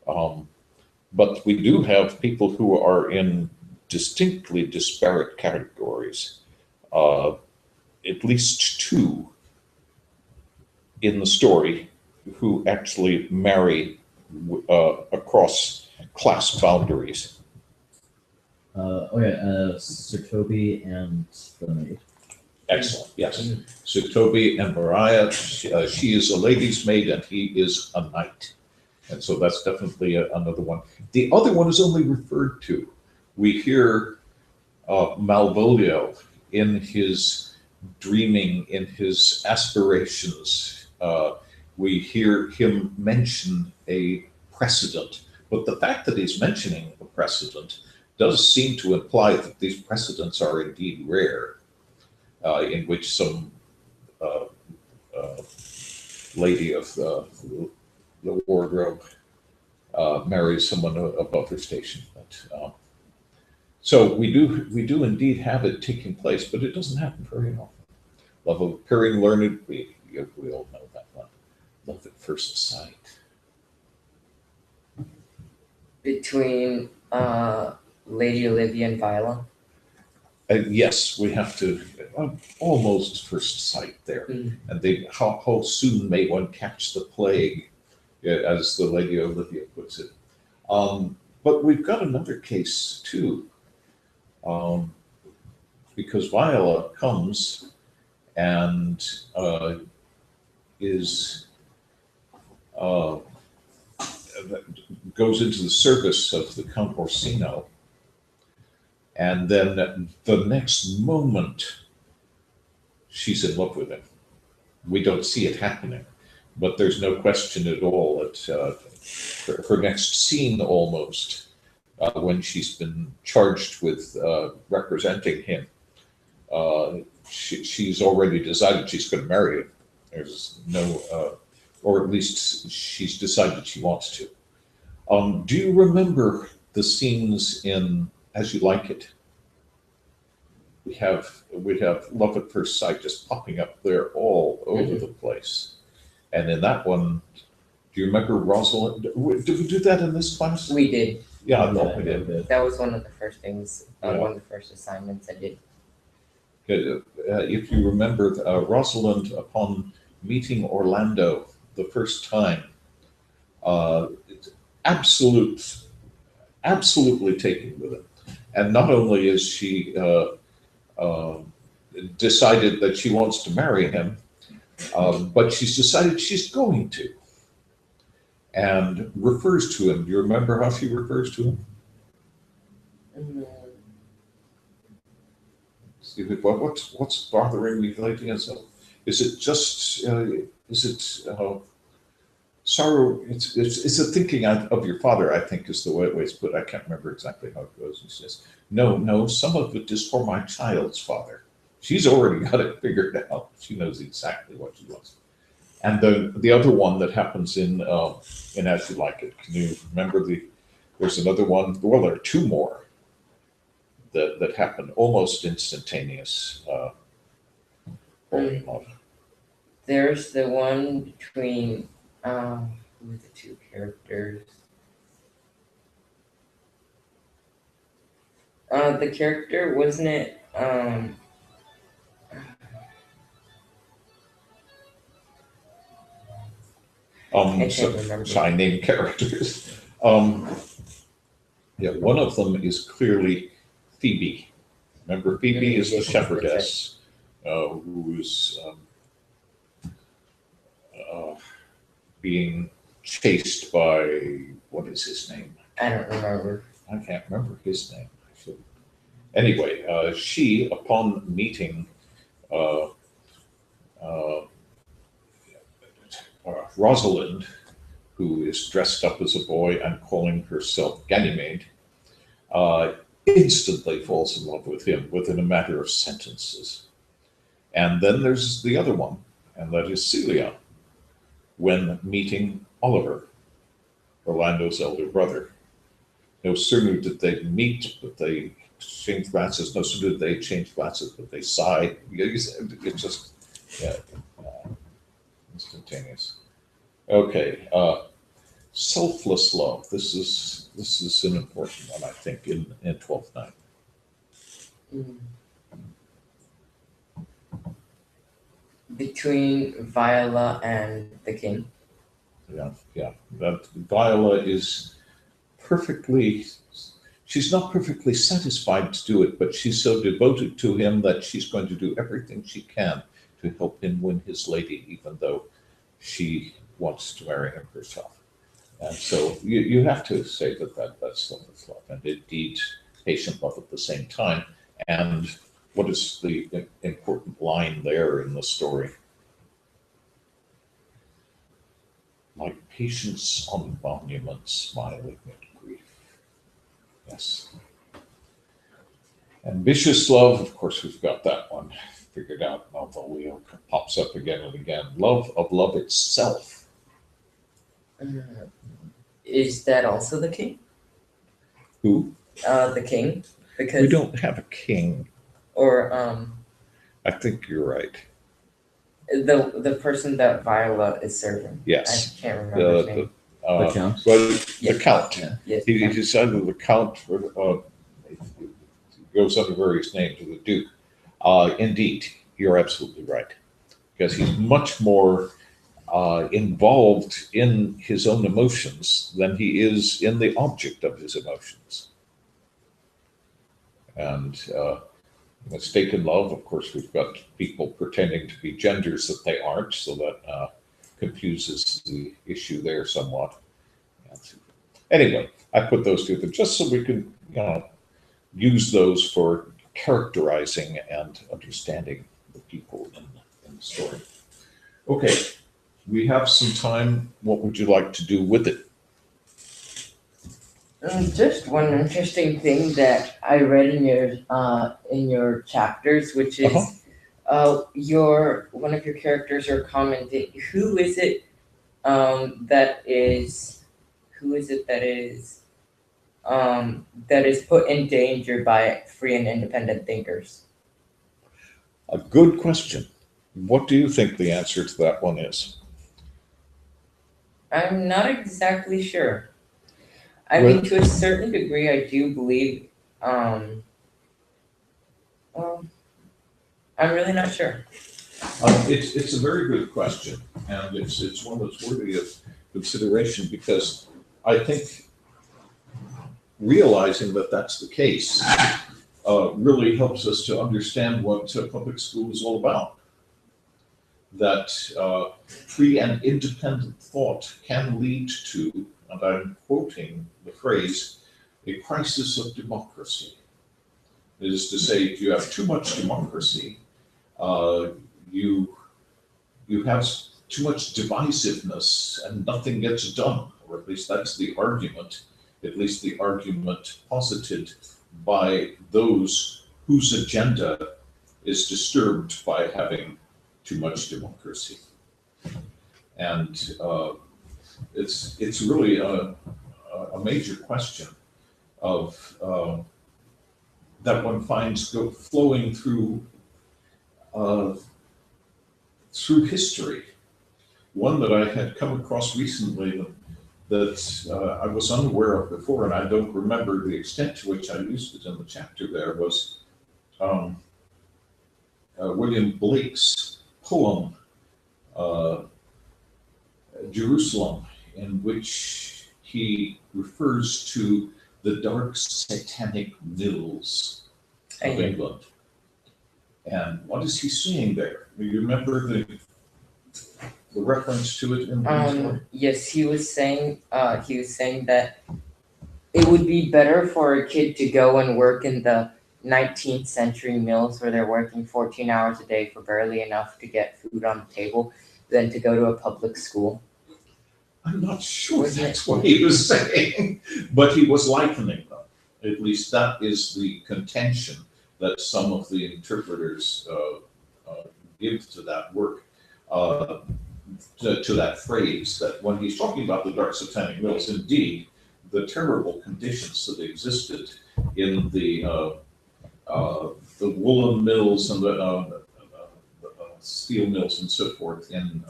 But we do have people who are in distinctly disparate categories. At least two in the story who actually marry across class boundaries. Sir Toby and the maid. Excellent, yes. So Toby and Mariah, she is a lady's maid and he is a knight. And so that's definitely another one. The other one is only referred to. We hear Malvolio in his dreaming, in his aspirations. We hear him mention a precedent. But the fact that he's mentioning a precedent does seem to imply that these precedents are indeed rare, in which some lady of the wardrobe marries someone above her station. But, so we do indeed have it taking place, but it doesn't happen very often. Love of appearing learned, we all know that one. Love at first sight. Between Lady Olivia and Viola. Yes, we have to almost first sight there, Mm. and how soon may one catch the plague, as the Lady Olivia puts it. But we've got another case too, because Viola comes and is uh, goes into the service of the Count Orsino, and then the next moment she's in love with him. We don't see it happening, but there's no question at all that her next scene almost, when she's been charged with representing him, she's already decided she's going to marry him. There's no, or at least she's decided she wants to. Do you remember the scenes in As You Like It? We have love at first sight just popping up there all over the place. And in that one, do you remember Rosalind? Did we do that in this class? We did. Yeah, I thought we did. That was one of the first things, Yeah. one of the first assignments I did. If you remember, Rosalind, upon meeting Orlando the first time, absolutely taken with him. And not only is she decided that she wants to marry him, but she's decided she's going to, and refers to him. Do you remember how she refers to him? Mm. What's bothering me lately? Is it just is it sorrow? It's a thinking of your father, I think, is the way it's put. I can't remember exactly how it goes. He says, no, some of it is for my child's father. She's already got it figured out. She knows exactly what she wants. And the other one that happens in As You Like It. Can you remember there's another one? Well, there are two more that happen almost instantaneous. There's the one between who are the two characters? The character wasn't it I So, can't remember. so I name characters. Yeah, one of them is clearly Phoebe. Remember, Phoebe is the Yes, that's right. shepherdess who is being chased by, what is his name? I don't remember. I can't remember his name. Anyway, she, upon meeting uh, uh, Rosalind, who is dressed up as a boy and calling herself Ganymede, instantly falls in love with him within a matter of sentences. And then there's the other one, and that is Celia, when meeting Oliver, Orlando's elder brother. No sooner did they meet, but they exchanged glances. No sooner did they exchange glances, but they sighed. It's just, yeah, instantaneous. Okay, selfless love. This is an important one, I think, in 12th Night. Mm. Between Viola and the king. Yeah. That Viola is perfectly. She's not perfectly satisfied to do it, but she's so devoted to him that she's going to do everything she can to help him win his lady, even though she wants to marry him herself. And so you have to say that's selfless love, and indeed patient love at the same time. And what is the important line there in the story? Like patience on monuments, smiling at grief. Yes. Ambitious love, of course, we've got that one figured out. Now the wheel pops up again and again. Love of love itself. Is that also the king? Who? The king? Because We don't have a king. or I think you're right. the person that Viola is serving. Yes. I can't remember his name. The count? Well, Yeah. the count. Yeah. Yes. He's either the count or goes under various names of the duke. Indeed, you're absolutely right, because he's much more involved in his own emotions than he is in the object of his emotions. And mistaken love, of course, we've got people pretending to be genders that they aren't, so that confuses the issue there somewhat. Anyway, I put those together just so we can, use those for characterizing and understanding the people in the story. Okay, we have some time. What would you like to do with it? Just one interesting thing that I read in your chapters, which is your one of your characters are commenting. Who is it that is put in danger by free and independent thinkers? A good question. What do you think the answer to that one is? I'm not exactly sure. I Well- mean, to a certain degree, I do believe. Well, I'm really not sure. It's a very good question, and it's one that's worthy of consideration, because I think realizing that that's the case really helps us to understand what public school is all about. That free and independent thought can lead to, and I'm quoting the phrase, a crisis of democracy. That is to say, if you have too much democracy, you have too much divisiveness and nothing gets done, or at least that's the argument, posited by those whose agenda is disturbed by having too much democracy. And it's really a major question of that one finds flowing through history. One that I had come across recently that I was unaware of before, and I don't remember the extent to which I used it in the chapter there, was William Blake's poem Jerusalem, in which he refers to the dark satanic mills of Amen. England. And what is he seeing there? Do you remember the reference to it in the story? Yes, he was saying that it would be better for a kid to go and work in the 19th century mills where they're working 14 hours a day for barely enough to get food on the table than to go to a public school. I'm not sure Wasn't that's what he was saying, but he was likening them. At least that is the contention that some of the interpreters give to that work, to that phrase, that when he's talking about the dark satanic mills, indeed, the terrible conditions that existed in the woolen mills and the steel mills and so forth in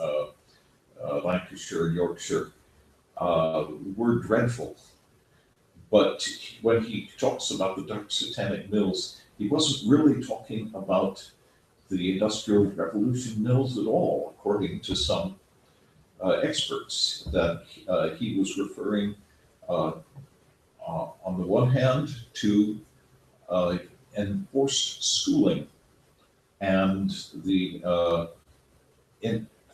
Lancashire, Yorkshire, were dreadful. But when he talks about the dark satanic mills, he wasn't really talking about the Industrial Revolution mills at all, according to some experts, that he was referring on the one hand to enforced schooling and the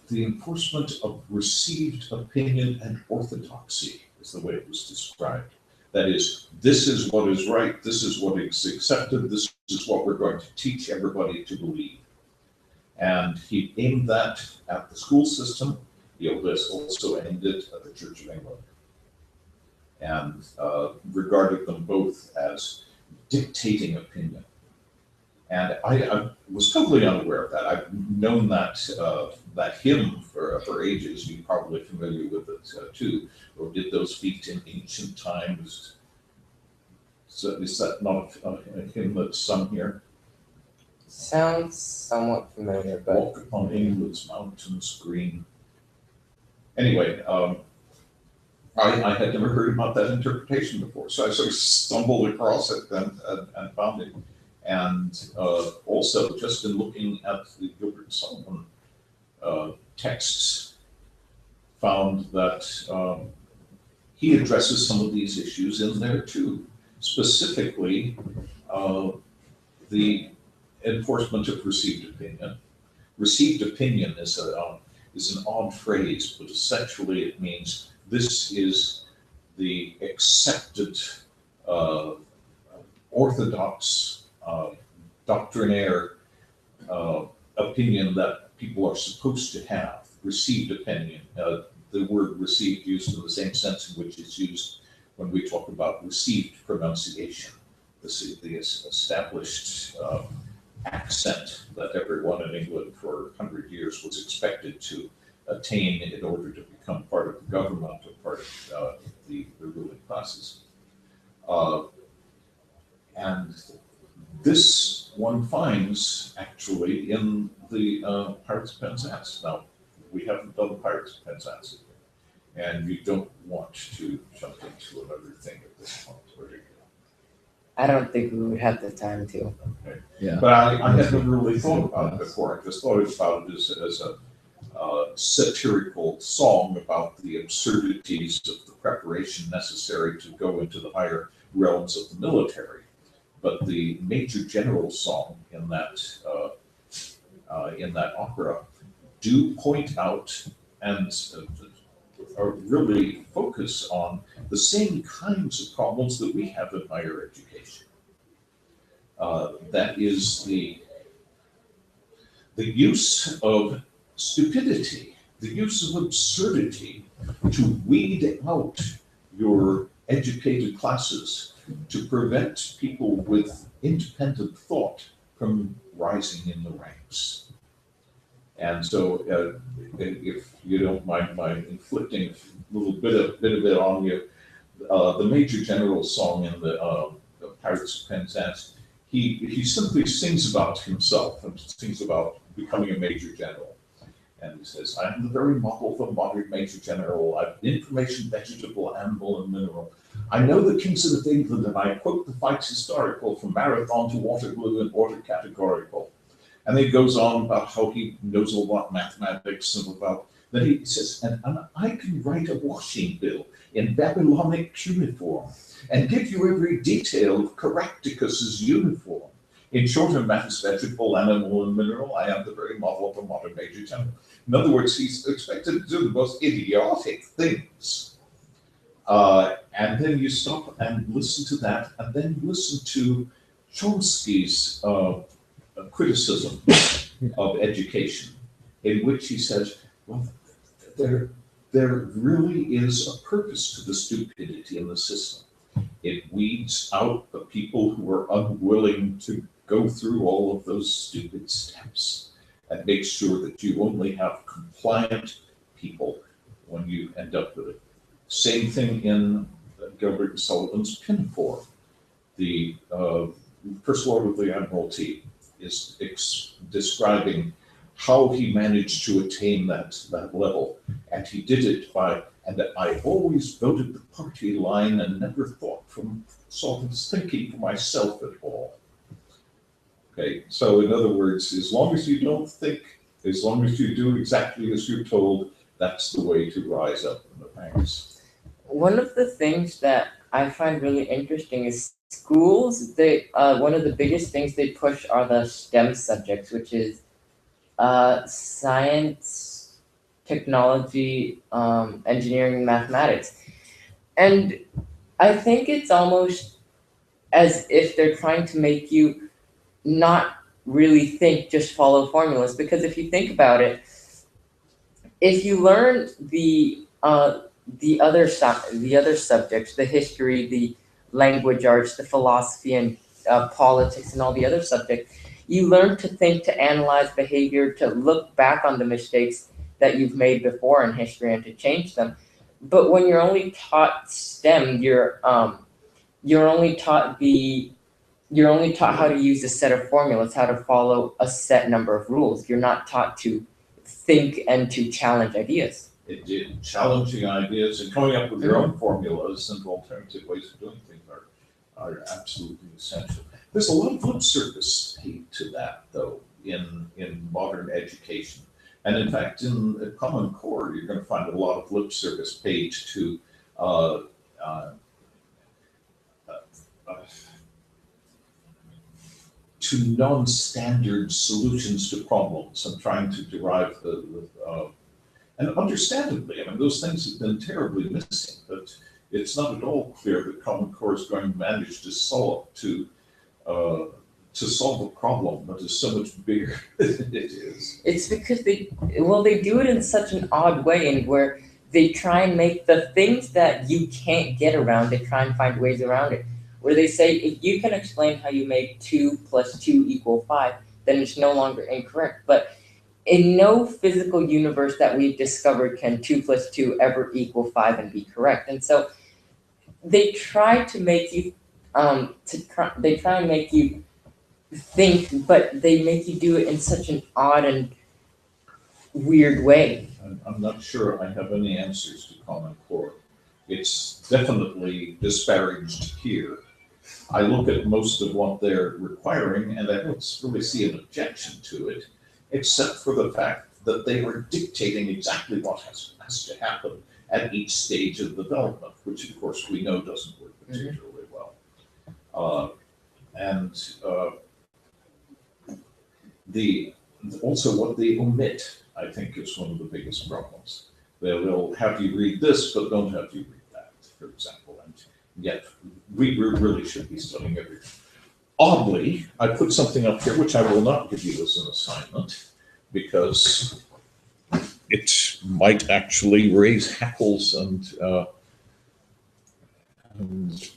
enforcement of received opinion and orthodoxy is the way it was described. That is, this is what is right, this is what is accepted, this is what we're going to teach everybody to believe. And he aimed that at the school system. He also aimed it at the Church of England, and regarded them both as dictating opinion. And I was totally unaware of that. I've known that that hymn for ages. You're probably familiar with it too. Or did those feet in ancient times? So is that not a hymn that's sung here? Sounds somewhat familiar, but Walk upon England's mountains green. Anyway, I had never heard about that interpretation before, so I sort of stumbled across it and found it. And also, just in looking at the Gilbert and Sullivan texts, found that he addresses some of these issues in there too. Specifically, the enforcement of received opinion. Received opinion is an odd phrase, but essentially it means this is the accepted orthodox doctrinaire opinion that people are supposed to have. Received opinion. The word received used in the same sense in which it's used when we talk about received pronunciation. This is the established accent that everyone in England for 100 years was expected to attain in order to become part of the government or part of the ruling classes. And this one finds actually in the Pirates of Penzance. Now, we haven't done the Pirates of Penzance, and you don't want to jump into another thing at this point. I don't think we would have the time to. Okay. Yeah. But I hadn't really thought about it before. I just thought about it as a satirical song about the absurdities of the preparation necessary to go into the higher realms of the military. But the Major General song in that opera do point out and really focus on the same kinds of problems that we have in higher education. That is the use of stupidity, the use of absurdity to weed out your educated classes, to prevent people with independent thought from rising in the ranks. And so, if you don't mind my inflicting a little bit of it on you, the Major General song in the Pirates of Penzance, he simply sings about himself and sings about becoming a Major General. And he says, I am the very model of a modern Major General. I've information, vegetable, animal, and mineral. I know the kings of England, and I quote the fights historical from Marathon to Waterloo and order categorical. And then he goes on about how he knows all about mathematics and about Then he says, and I can write a washing bill in Babylonic cuneiform and give you every detail of Caractacus's uniform. In short, a man's vegetable, animal, and mineral, I am the very model of a modern Major General. In other words, he's expected to do the most idiotic things. And then you stop and listen to that, and then listen to Chomsky's criticism of education, in which he says, well, there really is a purpose to the stupidity in the system. It weeds out the people who are unwilling to go through all of those stupid steps and makes sure that you only have compliant people when you end up with it. Same thing in Gilbert and Sullivan's Pinafore. The First Lord of the Admiralty is describing how he managed to attain that level. And he did it by, and I always voted the party line and never thought from sort of thinking for myself at all. Okay, so in other words, as long as you don't think, as long as you do exactly as you're told, that's the way to rise up in the ranks. One of the things that I find really interesting is schools, one of the biggest things they push are the STEM subjects, which is science, technology, engineering, mathematics. And I think it's almost as if they're trying to make you not really think, just follow formulas. Because if you think about it, if you learn the other subjects, the history, the language arts, the philosophy, and politics, and all the other subjects, you learn to think, to analyze behavior, to look back on the mistakes that you've made before in history and to change them. But when you're only taught STEM, you're only taught how to use a set of formulas, how to follow a set number of rules. You're not taught to think and to challenge ideas. Indeed, challenging ideas and coming up with your own formulas and alternative ways of doing things are absolutely essential. There's a lot of lip service paid to that, though, in modern education. And in fact, in the Common Core, you're going to find a lot of lip service paid to non-standard solutions to problems and trying to derive and understandably, I mean, those things have been terribly missing, but it's not at all clear that Common Core is going to manage to solve a problem that is so much bigger than it is. It's because they do it in such an odd way, and where they try and make the things that you can't get around, they try and find ways around it. Where they say, if you can explain how you make 2 + 2 = 5, then it's no longer incorrect. But in no physical universe that we've discovered can 2 + 2 ever equal 5 and be correct. And so they try to make you they try and make you think, but they make you do it in such an odd and weird way. I'm not sure I have any answers to Common Core. It's definitely disparaged here. I look at most of what they're requiring and I don't really see an objection to it, except for the fact that they are dictating exactly what has to happen at each stage of development, which of course we know doesn't work particularly well. Also what they omit, I think, is one of the biggest problems. They'll have you read this, but don't have you read that, for example. And yet, we really should be studying everything. Oddly, I put something up here, which I will not give you as an assignment, because it might actually raise hackles and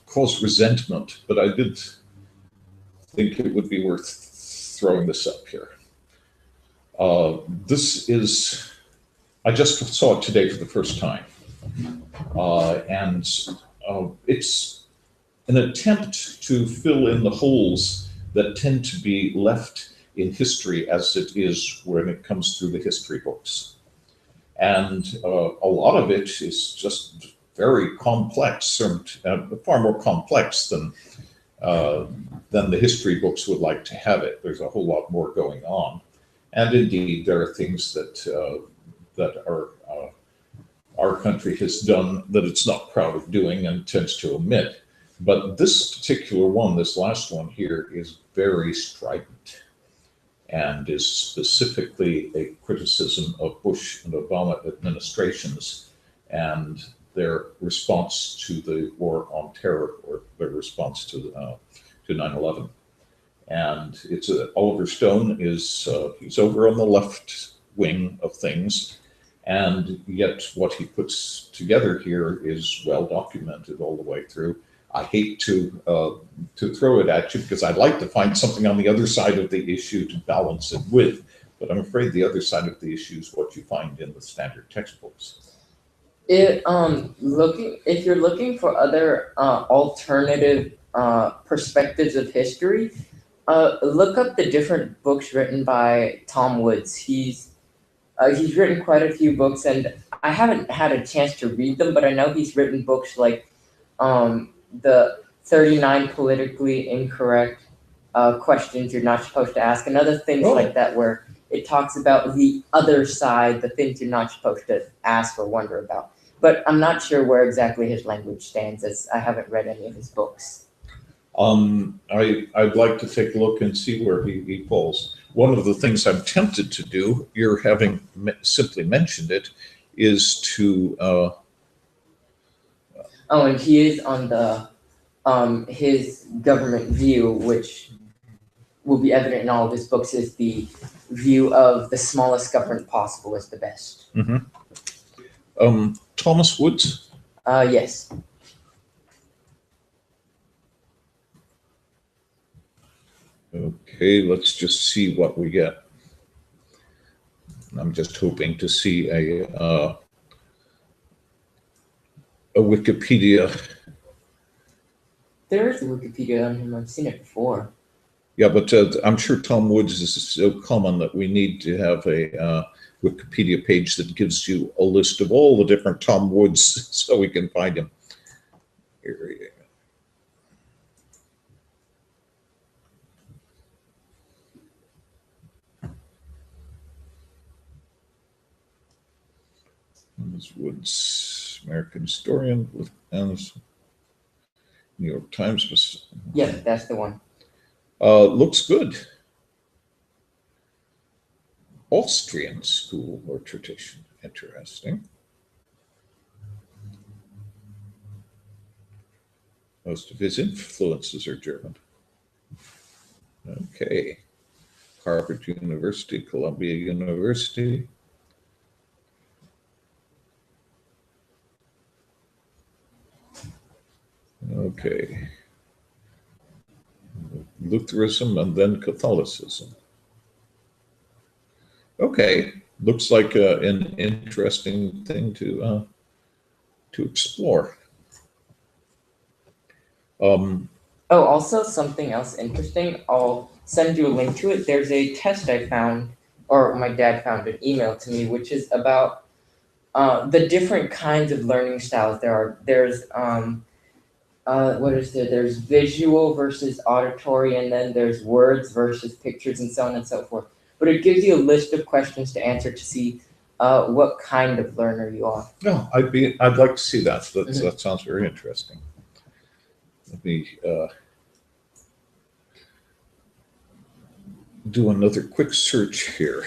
cause resentment, but I did think it would be worth throwing this up here. This is, I just saw it today for the first time, and it's an attempt to fill in the holes that tend to be left in history as it is when it comes through the history books. And a lot of it is just very complex, far more complex than the history books would like to have it. There's a whole lot more going on. And indeed, there are things that that our country has done that it's not proud of doing and tends to omit. But this particular one, this last one here, is very strident and is specifically a criticism of Bush and Obama administrations and their response to the war on terror, or their response to 9/11. And it's Oliver Stone is he's over on the left wing of things, and yet what he puts together here is well documented all the way through. I hate to throw it at you because I'd like to find something on the other side of the issue to balance it with, but I'm afraid the other side of the issue is what you find in the standard textbooks. If you're looking for other alternative perspectives of history, look up the different books written by Tom Woods. He's written quite a few books, and I haven't had a chance to read them, but I know he's written books like the 39 politically incorrect questions you're not supposed to ask, and other things like that, where it talks about the other side, the things you're not supposed to ask or wonder about. But I'm not sure where exactly his language stands, as I haven't read any of his books. I'd like to take a look and see where he falls. One of the things I'm tempted to do, you're having simply mentioned it, is to and he is on the his government view, which will be evident in all of his books, is the view of the smallest government possible is the best. Thomas Woods. Yes. Okay, let's just see what we get. I'm just hoping to see a Wikipedia. There is a Wikipedia on him. I've seen it before. Yeah, but I'm sure Tom Woods is so common that we need to have a Wikipedia page that gives you a list of all the different Tom Woods so we can find him. Here we go. Thomas Woods, American historian with New York Times. Yeah, that's the one. Looks good. Austrian school or tradition. Interesting. Most of his influences are German. Okay. Harvard University, Columbia University. Okay. Lutheranism and then Catholicism. Okay, looks like an interesting thing to explore. Also something else interesting. I'll send you a link to it. There's a test I found, or my dad found an email to me, which is about the different kinds of learning styles there are. There's what is there? There's visual versus auditory, and then there's words versus pictures, and so on and so forth. But it gives you a list of questions to answer to see what kind of learner you are. No, I'd like to see that. That sounds very interesting. Let me do another quick search here.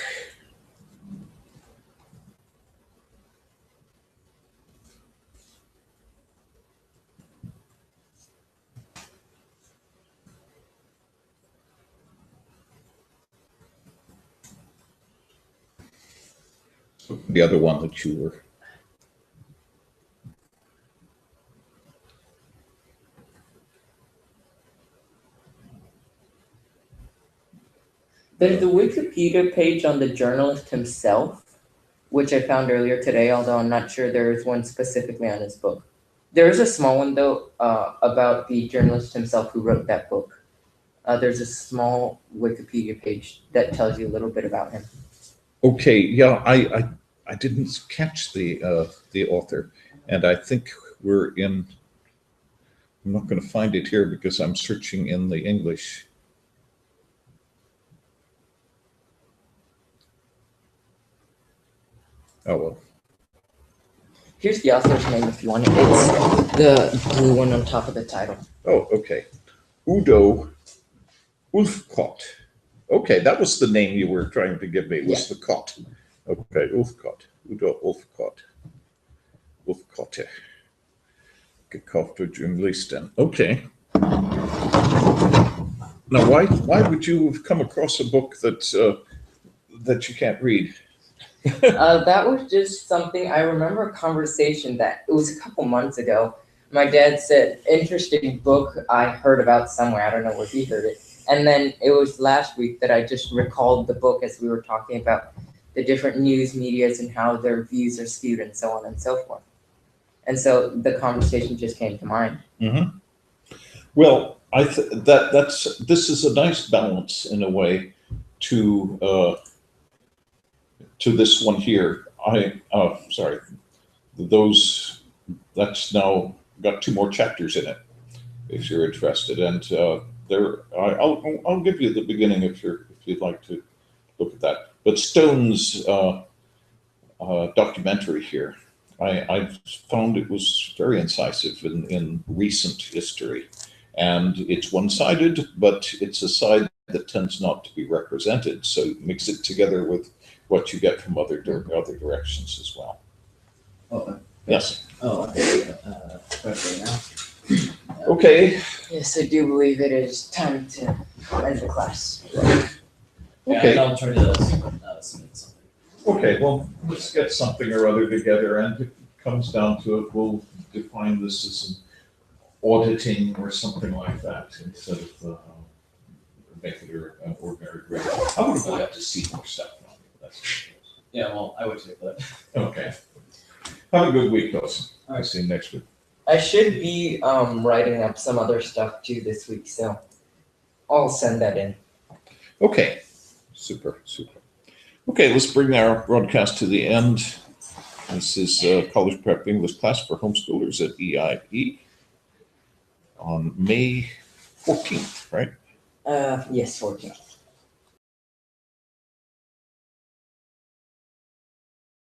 The other one that you were. There's the Wikipedia page on the journalist himself, which I found earlier today, although I'm not sure there is one specifically on his book. There is a small one, though, about the journalist himself who wrote that book. There's a small Wikipedia page that tells you a little bit about him. Okay, yeah, I didn't catch the author, and I think we're in. I'm not going to find it here because I'm searching in the English. Oh, well. Here's the author's name if you want it. It's the blue one on top of the title. Oh, okay. Udo Ulfkott. Okay, that was the name you were trying to give me, was the Cott. Okay, Ulfkott. Udo Ulfkott. Ulfkotte. Gekauft durch Journalisten. Okay. Now, why would you have come across a book that you can't read? That was just something, I remember a conversation that, it was a couple months ago. My dad said, interesting book I heard about somewhere, I don't know where he heard it. And then it was last week that I just recalled the book as we were talking about the different news medias and how their views are skewed and so on and so forth. And so the conversation just came to mind. Mm-hmm. Well, this is a nice balance in a way to this one here. That's now got 2 more chapters in it, if you're interested. And I'll give you the beginning if you'd like to look at that. But Stone's documentary here, I found it was very incisive in recent history. And it's one-sided, but it's a side that tends not to be represented. So mix it together with what you get from other directions as well. Oh, Yes. oh, okay. Okay, now. Okay. Yes, I do believe it is time to end the class. Yeah, Okay. I'll try to submit something. Okay. Well, let's get something or other together, and if it comes down to it, we'll define this as an auditing or something like that instead of making it an ordinary grade. I would have liked to see more stuff on it. That's Yeah, well, I would too, but. okay. Have a good week, guys. All I'll right. see you next week. I should be writing up some other stuff too this week, so I'll send that in. Okay. Super. Okay, let's bring our broadcast to the end. This is College Prep English class for homeschoolers at EIE on May 14th, right? Yes, 14th.